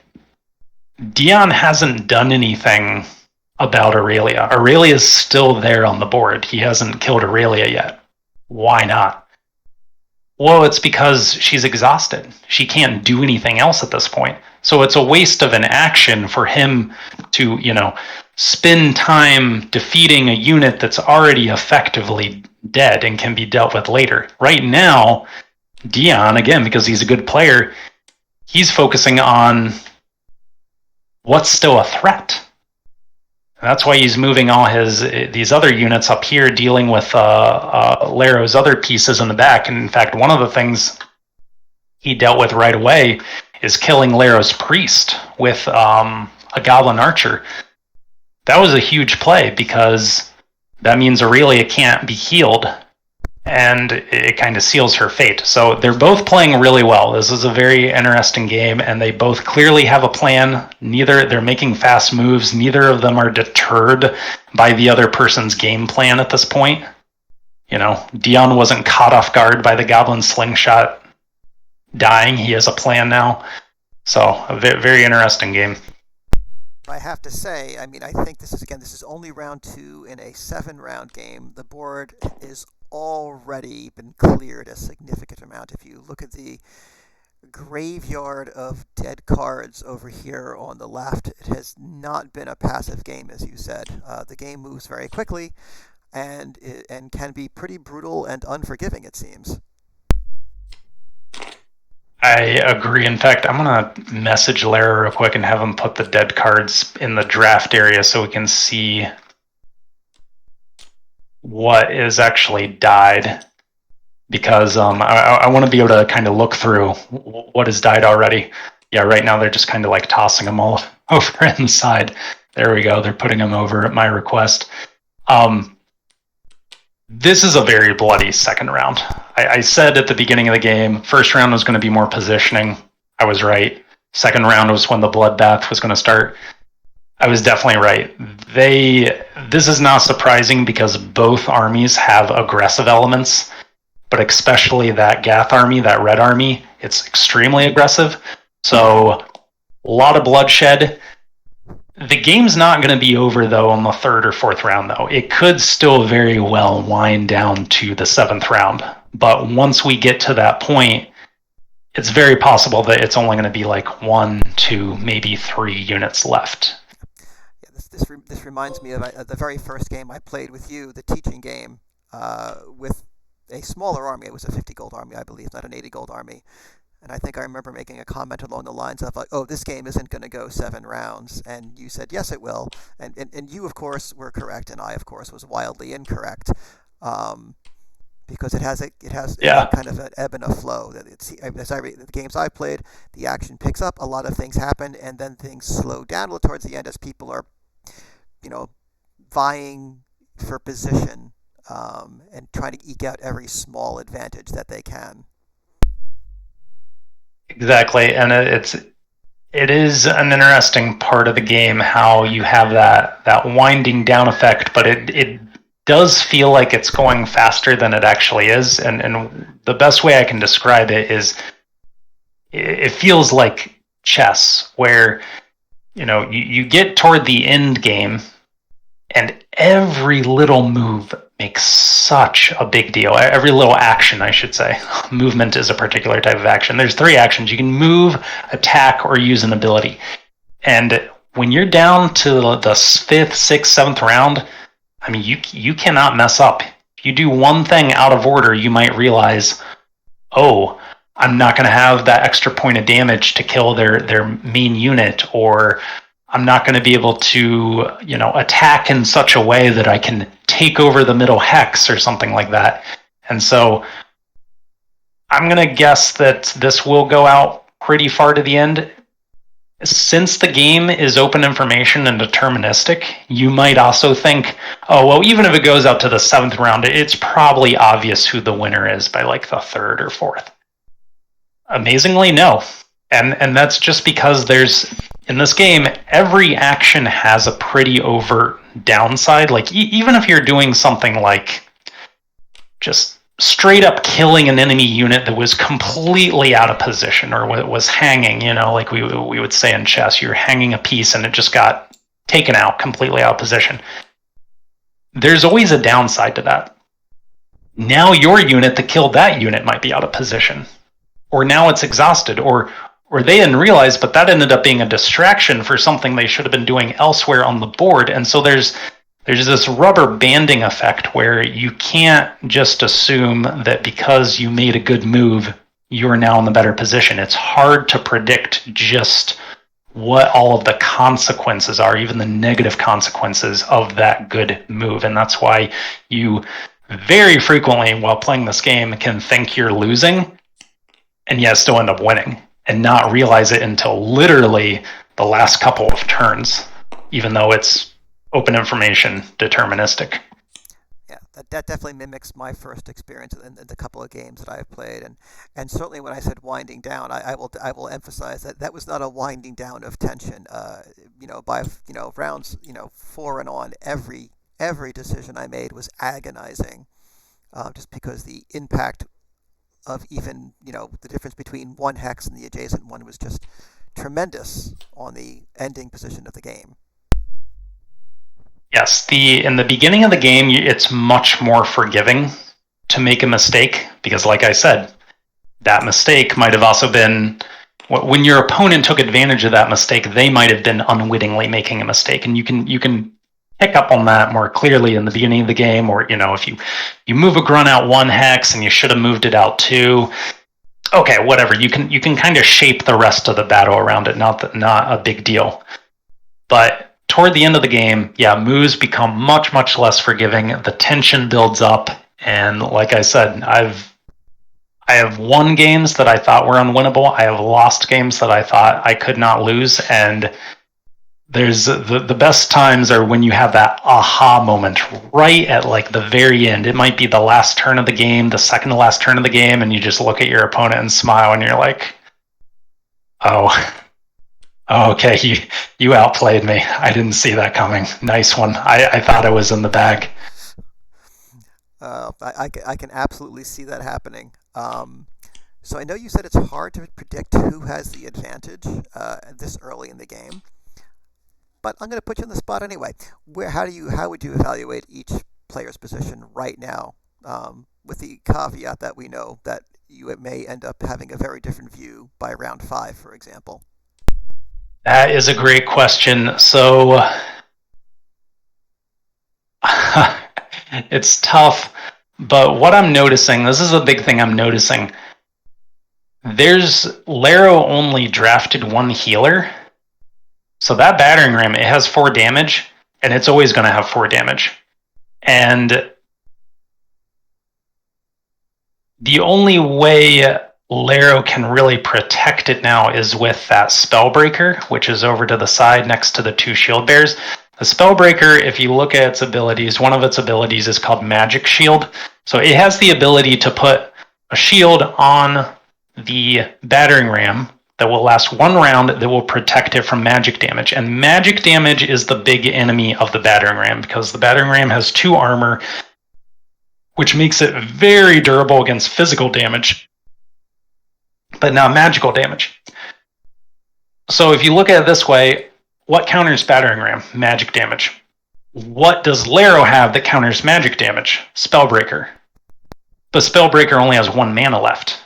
Dion hasn't done anything about Aurelia. Aurelia is still there on the board. He hasn't killed Aurelia yet. Why not? Well, it's because she's exhausted. She can't do anything else at this point. So it's a waste of an action for him to, spend time defeating a unit that's already effectively dead and can be dealt with later. Right now, Dion, again, because he's a good player, he's focusing on what's still a threat. That's why he's moving all these other units up here, dealing with Laro's other pieces in the back. And in fact, one of the things he dealt with right away is killing Laro's priest with a goblin archer. That was a huge play because that means Aurelia can't be healed, and it kind of seals her fate. So they're both playing really well. This is a very interesting game, and they both clearly have a plan. They're making fast moves. Neither of them are deterred by the other person's game plan at this point. Dion wasn't caught off guard by the goblin slingshot dying. He has a plan now. So a very interesting game. I have to say, I think this is only round 2 in a 7-round game. The board is already been cleared a significant amount. If you look at the graveyard of dead cards over here on the left, it has not been a passive game, as you said. The game moves very quickly, and can be pretty brutal and unforgiving, it seems. I agree. In fact, I'm gonna message Lara real quick and have him put the dead cards in the draft area so we can see what is actually died. Because I want to be able to kind of look through what has died already. Yeah, right now they're just kind of like tossing them all over inside. There we go. They're putting them over at my request. Um, this is a very bloody second round. I said at the beginning of the game, first round was going to be more positioning. I was right. Second round was when the bloodbath was going to start. I was definitely right. This is not surprising because both armies have aggressive elements, but especially that Gath army, that red army, it's extremely aggressive. So a lot of bloodshed. The game's not going to be over though on the third or fourth round though. It could still very well wind down to the seventh round. But once we get to that point, it's very possible that it's only going to be like 1, 2, maybe 3 units left. Yeah, this reminds me of the very first game I played with you, the teaching game, with a smaller army. It was a 50 gold army, I believe, not an 80 gold army. And I think I remember making a comment along the lines of like, "Oh, this game isn't going to go 7 rounds," and you said, "Yes, it will." And you, of course, were correct, and I, of course, was wildly incorrect. Um, because it has Yeah, kind of an ebb and a flow. That it's as I read the games I played, the action picks up, a lot of things happen, and then things slow down a little towards the end as people are, you know, vying for position, and trying to eke out every small advantage that they can. exactly. And it is an interesting part of the game how you have that winding down effect, but it does feel like it's going faster than it actually is. And the best way I can describe it is it feels like chess, where you get toward the end game and every little move makes such a big deal. Every little action, I should say. Movement is a particular type of action. There's 3 actions. You can move, attack, or use an ability. And when you're down to the fifth, sixth, seventh round, I mean, you cannot mess up. If you do one thing out of order, you might realize, oh, I'm not going to have that extra point of damage to kill their main unit, or I'm not going to be able to attack in such a way that I can take over the middle hex or something like that. And so I'm going to guess that this will go out pretty far to the end. Since the game is open information and deterministic, you might also think, oh, well, even if it goes out to the seventh round, it's probably obvious who the winner is by like the third or fourth. Amazingly, no. And that's just because there's in this game, every action has a pretty overt downside. Like even if you're doing something like just straight up killing an enemy unit that was completely out of position or was hanging, like we would say in chess, you're hanging a piece and it just got taken out completely out of position. There's always a downside to that. Now your unit that killed that unit might be out of position, or now it's exhausted, or they didn't realize, but that ended up being a distraction for something they should have been doing elsewhere on the board. And so there's this rubber banding effect where you can't just assume that because you made a good move, you're now in the better position. It's hard to predict just what all of the consequences are, even the negative consequences of that good move. And that's why you very frequently, while playing this game, can think you're losing and yet still end up winning and not realize it until literally the last couple of turns, even though it's open information deterministic. Yeah, that definitely mimics my first experience in the couple of games that I've played, and certainly when I said winding down, I will emphasize that that was not a winding down of tension. By rounds 4 and on, every decision I made was agonizing, just because the impact of even the difference between one hex and the adjacent one was just tremendous on the ending position of the game. Yes, in the beginning of the game, it's much more forgiving to make a mistake because, like I said, that mistake might have also been when your opponent took advantage of that mistake. They might have been unwittingly making a mistake, and you can pick up on that more clearly in the beginning of the game. Or if you move a grunt out 1 hex and you should have moved it out 2. Okay, whatever. You can kind of shape the rest of the battle around it. Not a big deal. But toward the end of the game, yeah, moves become much less forgiving. The tension builds up, and like I said, I have won games that I thought were unwinnable. I have lost games that I thought I could not lose, and there's the best times are when you have that aha moment right at like the very end. It might be the last turn of the game, the second to last turn of the game, and you just look at your opponent and smile, and you're like, "Oh, okay, you outplayed me. I didn't see that coming. Nice one. I thought I was in the bag." I can absolutely see that happening. So I know you said it's hard to predict who has the advantage this early in the game, but I'm going to put you on the spot anyway. How would you evaluate each player's position right now, with the caveat that we know that you may end up having a very different view by round five, for example? That is a great question. So it's tough, but what I'm noticing, this is a big thing I'm noticing. There's Laro only drafted one healer. So that battering ram, it has 4 damage, and it's always going to have 4 damage. And the only way Laro can really protect it now is with that Spellbreaker, which is over to the side next to the 2 shield bears. The Spellbreaker, if you look at its abilities, one of its abilities is called Magic Shield. So it has the ability to put a shield on the battering ram that will last 1 round that will protect it from magic damage. And magic damage is the big enemy of the battering ram because the battering ram has 2 armor, which makes it very durable against physical damage, but not magical damage. So if you look at it this way, what counters battering ram? Magic damage. What does Laro have that counters magic damage? Spellbreaker. But Spellbreaker only has 1 mana left,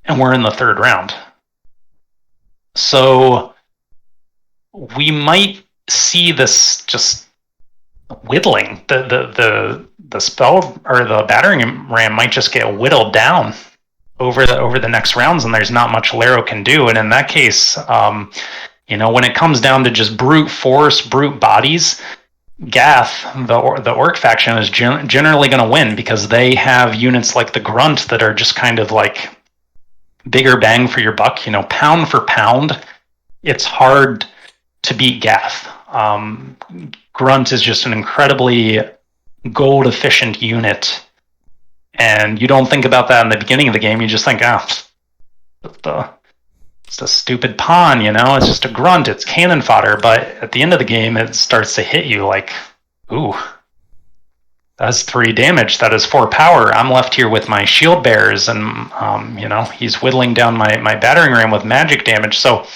and we're in the 3rd round. So we might see this just whittling. The spell or the battering ram might just get whittled down over the next rounds, and there's not much Laro can do. And in that case, when it comes down to just brute force, brute bodies, Gath, the orc faction, is generally going to win because they have units like the Grunt that are just kind of like bigger bang for your buck. Pound for pound, it's hard to beat Gath. Grunt is just an incredibly gold efficient unit, and you don't think about that in the beginning of the game. You just think, it's a stupid pawn, it's just a grunt, it's cannon fodder. But at the end of the game, it starts to hit you like, ooh, that's 3 damage, that is 4 power. I'm left here with my shield bearers, and he's whittling down my battering ram with magic damage. So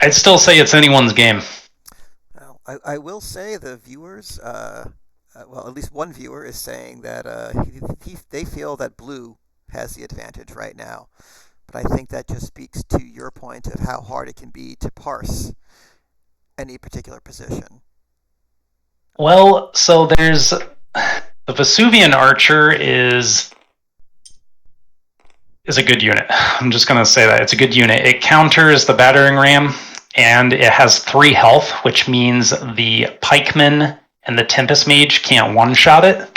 I'd still say it's anyone's game. Well, I will say the viewers, well, at least one viewer is saying that they feel that blue has the advantage right now. But I think that just speaks to your point of how hard it can be to parse any particular position. Well, so there's the Vesuvian Archer is a good unit. I'm just going to say that it's a good unit. It counters the battering ram, and it has 3 health, which means the pikeman and the Tempest Mage can't one-shot it.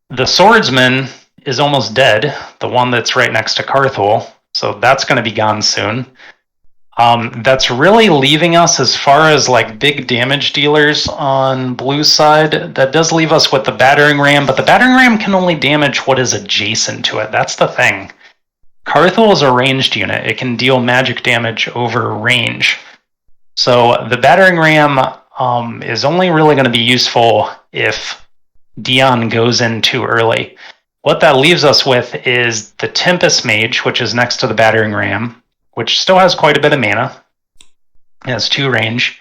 The swordsman is almost dead, the one that's right next to Carthol, so that's going to be gone soon. That's really leaving us, as far as like big damage dealers on blue side, that does leave us with the battering ram, but the battering ram can only damage what is adjacent to it. That's the thing. Carthol is a ranged unit. It can deal magic damage over range. So the battering ram is only really going to be useful if Dion goes in too early. What that leaves us with is the Tempest Mage, which is next to the battering ram, which still has quite a bit of mana. It has 2 range.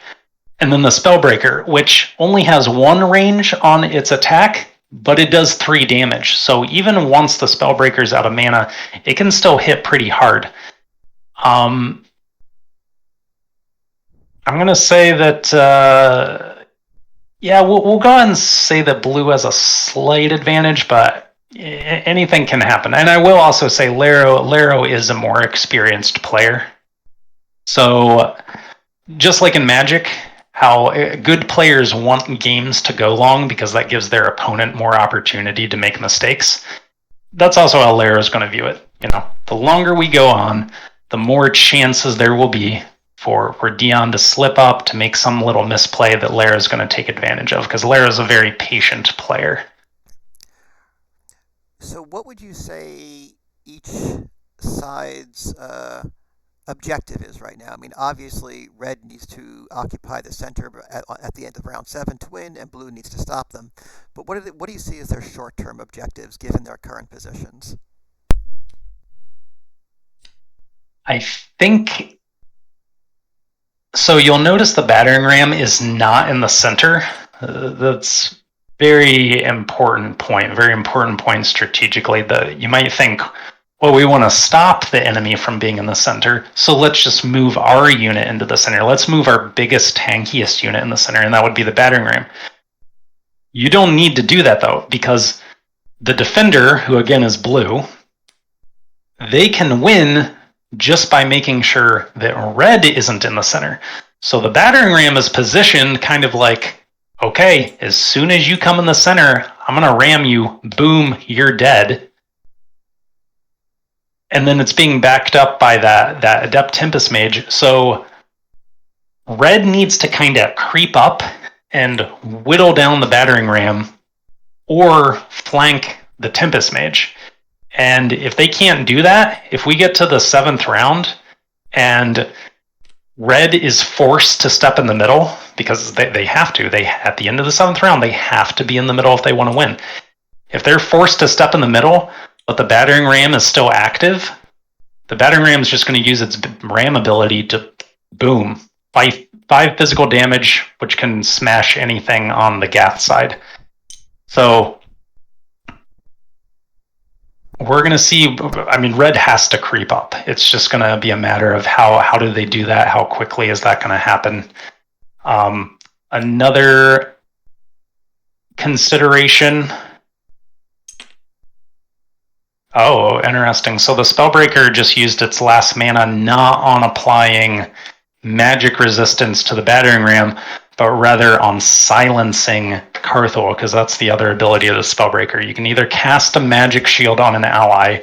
And then the Spellbreaker, which only has 1 range on its attack, but it does 3 damage. So even once the Spellbreaker's out of mana, it can still hit pretty hard. I'm going to say that, we'll go ahead and say that blue has a slight advantage, but anything can happen. And I will also say Lero is a more experienced player. So just like in Magic, how good players want games to go long because that gives their opponent more opportunity to make mistakes. That's also how Lero is going to view it. The longer we go on, the more chances there will be for Dion to slip up, to make some little misplay that Lero is going to take advantage of, because Lero is a very patient player. So, what would you say each side's objective is right now? I mean, obviously, red needs to occupy the center at the end of round seven to win, and blue needs to stop them. But what do you see as their short-term objectives given their current positions? I think so. You'll notice the battering ram is not in the center. That's very important point. Very important point strategically. That you might think, well, we want to stop the enemy from being in the center, so let's just move our unit into the center. Let's move our biggest, tankiest unit in the center, and that would be the battering ram. You don't need to do that though, because the defender, who again is blue, they can win just by making sure that red isn't in the center. So the battering ram is positioned kind of like, okay, as soon as you come in the center, I'm going to ram you. Boom, you're dead. And then it's being backed up by that Adept Tempest Mage. So red needs to kind of creep up and whittle down the battering ram or flank the Tempest Mage. And if they can't do that, if we get to the 7th round and red is forced to step in the middle, because they have to, at the end of the 7th round, they have to be in the middle if they want to win. If they're forced to step in the middle, but the battering ram is still active, the battering ram is just going to use its ram ability to boom, 5 physical damage, which can smash anything on the Gath side. So we're going to see, I mean, red has to creep up. It's just going to be a matter of how do they do that? How quickly is that going to happen? Another consideration. Oh, interesting. So the Spellbreaker just used its last mana not on applying magic resistance to the battering ram, but rather on silencing Carthol, because that's the other ability of the Spellbreaker. You can either cast a magic shield on an ally,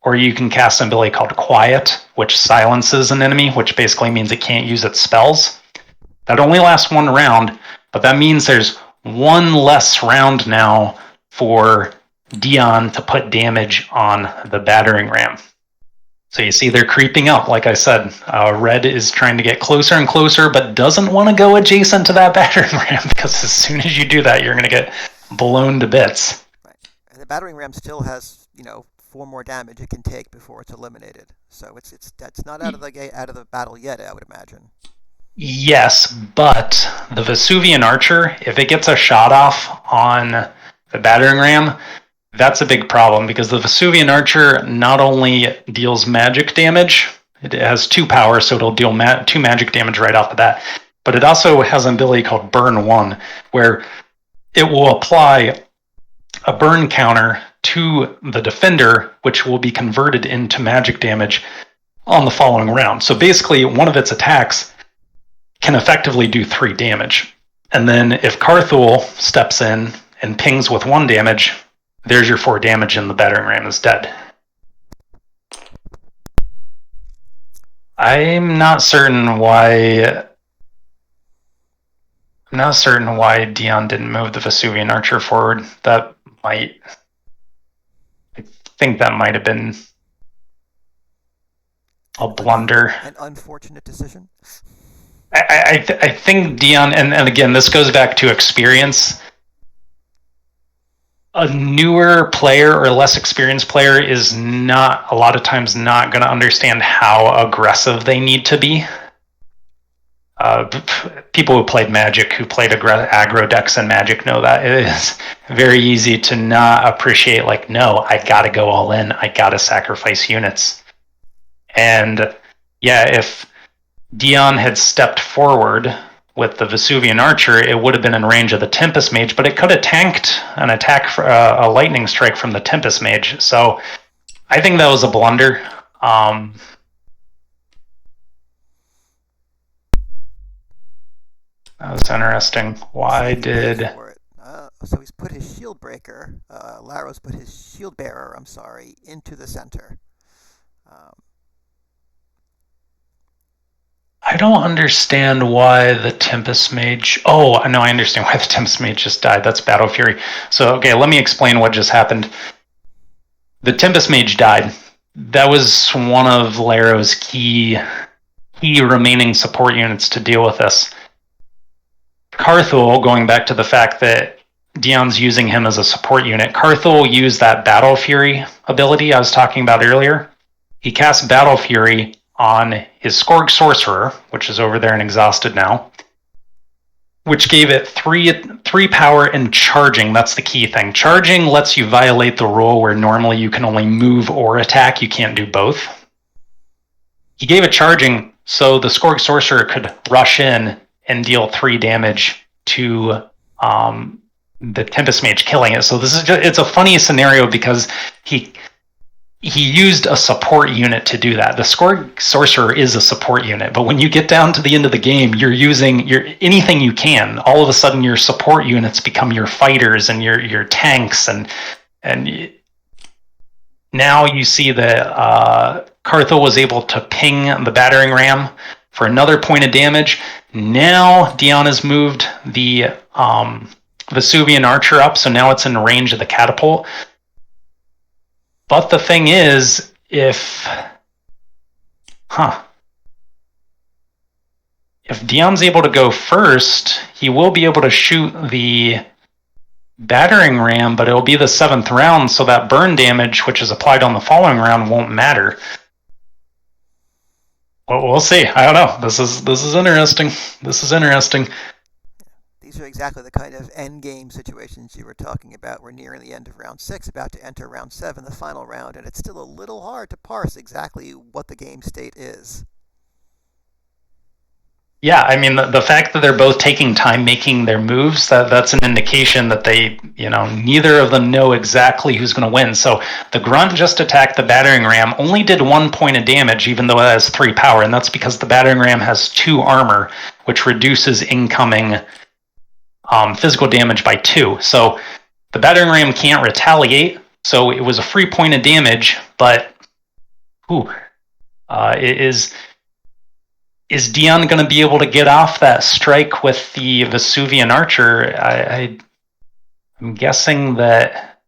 or you can cast an ability called Quiet, which silences an enemy, which basically means it can't use its spells. That only lasts one round, but that means there's one less round now for Dion to put damage on the battering ram. So you see they're creeping up. Like I said, red is trying to get closer and closer, but doesn't want to go adjacent to that battering ram, because as soon as you do that, you're going to get blown to bits. Right. And the battering ram still has, 4 more damage it can take before it's eliminated. So that's not out of the battle yet, I would imagine. Yes, but the Vesuvian Archer, if it gets a shot off on the battering ram, that's a big problem, because the Vesuvian Archer not only deals magic damage, it has 2 power, so it'll deal 2 magic damage right off the bat, but it also has an ability called Burn 1, where it will apply a burn counter to the defender, which will be converted into magic damage on the following round. So basically, one of its attacks can effectively do 3 damage. And then if Carthul steps in and pings with 1 damage, there's your 4 damage and the battering ram is dead. I'm not certain why Dion didn't move the Vesuvian Archer forward. I think that might have been a blunder. An unfortunate decision. I think Dion, and again, this goes back to experience. A newer player or a less experienced player is not, a lot of times, not going to understand how aggressive they need to be. People who played Magic, who played aggro decks in Magic, know that it is very easy to not appreciate, like, no, I got to go all in. I got to sacrifice units. And yeah, if Dion had stepped forward with the Vesuvian Archer, it would have been in range of the Tempest Mage, but it could have tanked an attack for a lightning strike from the Tempest Mage. So I think that was a blunder. That was interesting. Let's see Why if he paid did for it. So he's put his shield breaker. Laro's put his shield bearer. I'm sorry, into the center. Um, I don't understand why the Tempest Mage. Oh, no, I understand why the Tempest Mage just died. That's Battle Fury. So, okay, let me explain what just happened. The Tempest Mage died. That was one of Laro's key remaining support units to deal with this. Carthul, going back to the fact that Dion's using him as a support unit, Carthul used that Battle Fury ability I was talking about earlier. He cast Battle Fury on his Skorg Sorcerer, which is over there and exhausted now, which gave it three power and charging. That's the key thing. Charging lets you violate the rule where normally you can only move or attack. You can't do both. He gave it charging so the Skorg Sorcerer could rush in and deal 3 damage to the Tempest Mage, killing it. So this is it's a funny scenario because he used a support unit to do that. The Skorg Sorcerer is a support unit, but when you get down to the end of the game, you're using anything you can. All of a sudden, your support units become your fighters and your tanks, and now you see that Carthul was able to ping the battering ram for another point of damage. Now Dion has moved the Vesuvian Archer up, so now it's in range of the catapult. But the thing is, if Dion's able to go first, he will be able to shoot the battering ram, but it'll be the 7th round, so that burn damage, which is applied on the following round, won't matter. Well, we'll see. I don't know. This is interesting. This is interesting. these are exactly the kind of end game situations you were talking about. We're nearing the end of round 6, about to enter round 7, the final round, and it's still a little hard to parse exactly what the game state is. Yeah, I mean, the fact that they're both taking time making their moves, that's an indication that they, neither of them know exactly who's going to win. So the Grunt just attacked the battering ram, only did 1 point of damage, even though it has 3 power, and that's because the battering ram has 2 armor, which reduces incoming physical damage by 2. So the battering ram can't retaliate, so it was a free point of damage, but is Dion going to be able to get off that strike with the Vesuvian Archer? I'm guessing that.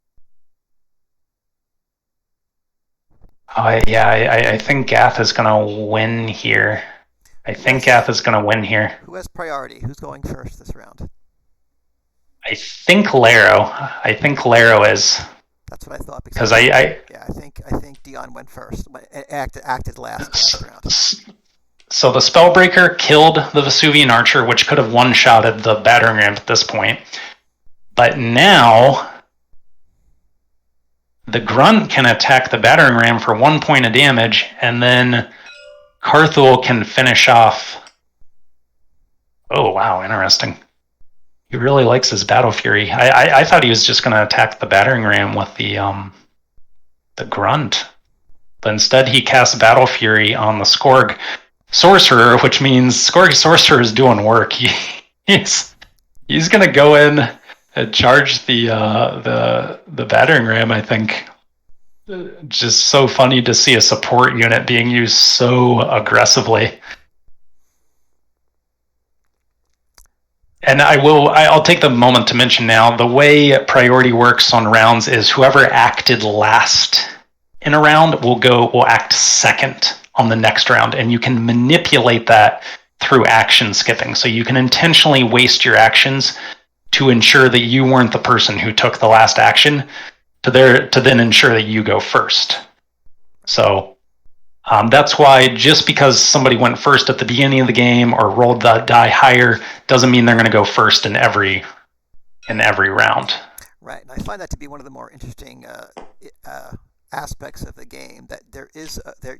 I think Gath is going to win here. Gath is going to win here. Who has priority? Who's going first this round? I think Laro. Is. That's what I thought because I think Dion went first. Acted last round. So the Spellbreaker killed the Vesuvian Archer, which could have one-shotted the battering ram at this point. But now the Grunt can attack the battering ram for 1 point of damage, and then Carthul can finish off. Oh, wow, interesting. He really likes his Battle Fury. I thought he was just going to attack the battering ram with the Grunt. But instead he casts Battle Fury on the Skorg Sorcerer, which means Skorg Sorcerer is doing work. He's going to go in and charge the battering ram, I think. Just so funny to see a support unit being used so aggressively. And I'll take the moment to mention now, the way priority works on rounds is whoever acted last in a round will act second on the next round, and you can manipulate that through action skipping. So you can intentionally waste your actions to ensure that you weren't the person who took the last action to then ensure that you go first. So that's why just because somebody went first at the beginning of the game or rolled the die higher doesn't mean they're going to go first in every round. Right, and I find that to be one of the more interesting aspects of the game that there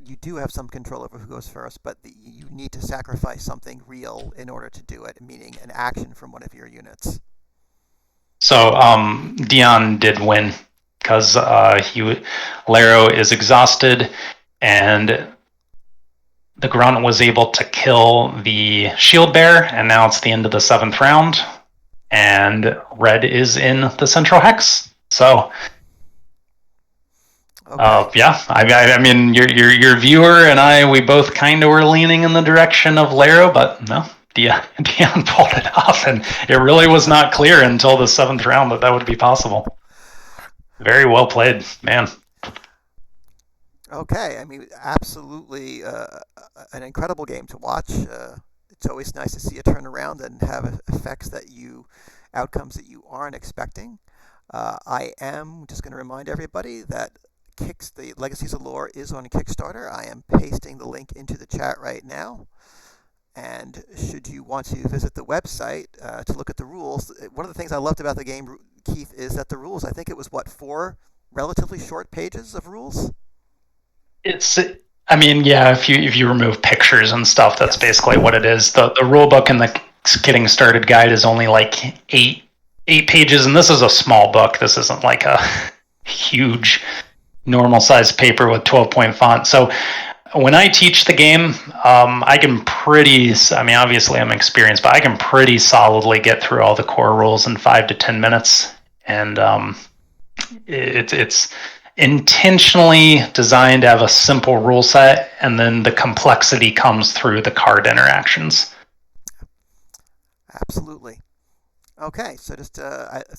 you do have some control over who goes first, but you need to sacrifice something real in order to do it, meaning an action from one of your units. So Dion did win because Laro is exhausted, and the grunt was able to kill the shield bear, and now it's the end of the 7th round, and red is in the central hex. So Okay. yeah, I mean, your viewer and I, we both kind of were leaning in the direction of Laro, but no, Dion pulled it off, and it really was not clear until the 7th round that that would be possible. Very well played, man. Okay, I mean, absolutely an incredible game to watch. It's always nice to see it turn around and have effects outcomes that you aren't expecting. I am just going to remind everybody that the Legacies of Lore is on Kickstarter. I am pasting the link into the chat right now. And should you want to visit the website to look at the rules, one of the things I loved about the game, Keith, is that the rules, I think it was what, four relatively short pages of rules? It's, I mean, yeah, if you remove pictures and stuff, that's Yes. basically what it is. The rule book and the getting started guide is only like eight pages, and this is a small book. This isn't like a huge normal size paper with 12-point font. So when I teach the game, I can I mean, obviously I'm experienced, but I can pretty solidly get through all the core rules in 5 to 10 minutes. And it's intentionally designed to have a simple rule set, and then the complexity comes through the card interactions. Absolutely. Okay, so just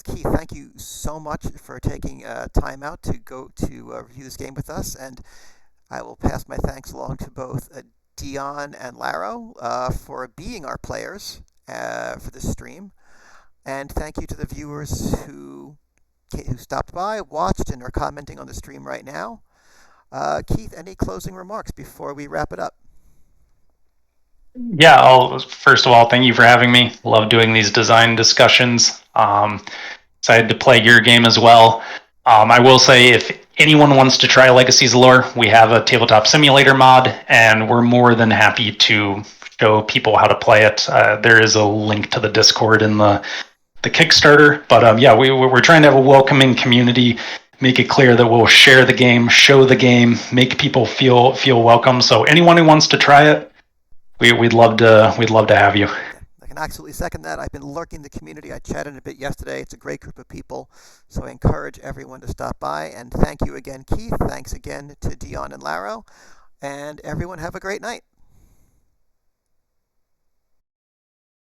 Keith, thank you so much for taking time out to go to review this game with us, and I will pass my thanks along to both Dion and Laro for being our players for this stream, and thank you to the viewers who stopped by, watched, and are commenting on the stream right now. Keith, any closing remarks before we wrap it up? Yeah, first of all, thank you for having me. Love doing these design discussions. Excited to play your game as well. I will say, if anyone wants to try Legacies Lore, we have a tabletop simulator mod, and we're more than happy to show people how to play it. There is a link to the Discord in the Kickstarter. But yeah, we're trying to have a welcoming community, make it clear that we'll share the game, show the game, make people feel welcome. So anyone who wants to try it, we'd love to have you. Yeah, I can absolutely second that. I've been lurking the community. I chatted a bit yesterday. It's a great group of people. So I encourage everyone to stop by. And thank you again, Keith. Thanks again to Dion and Laro. And everyone have a great night.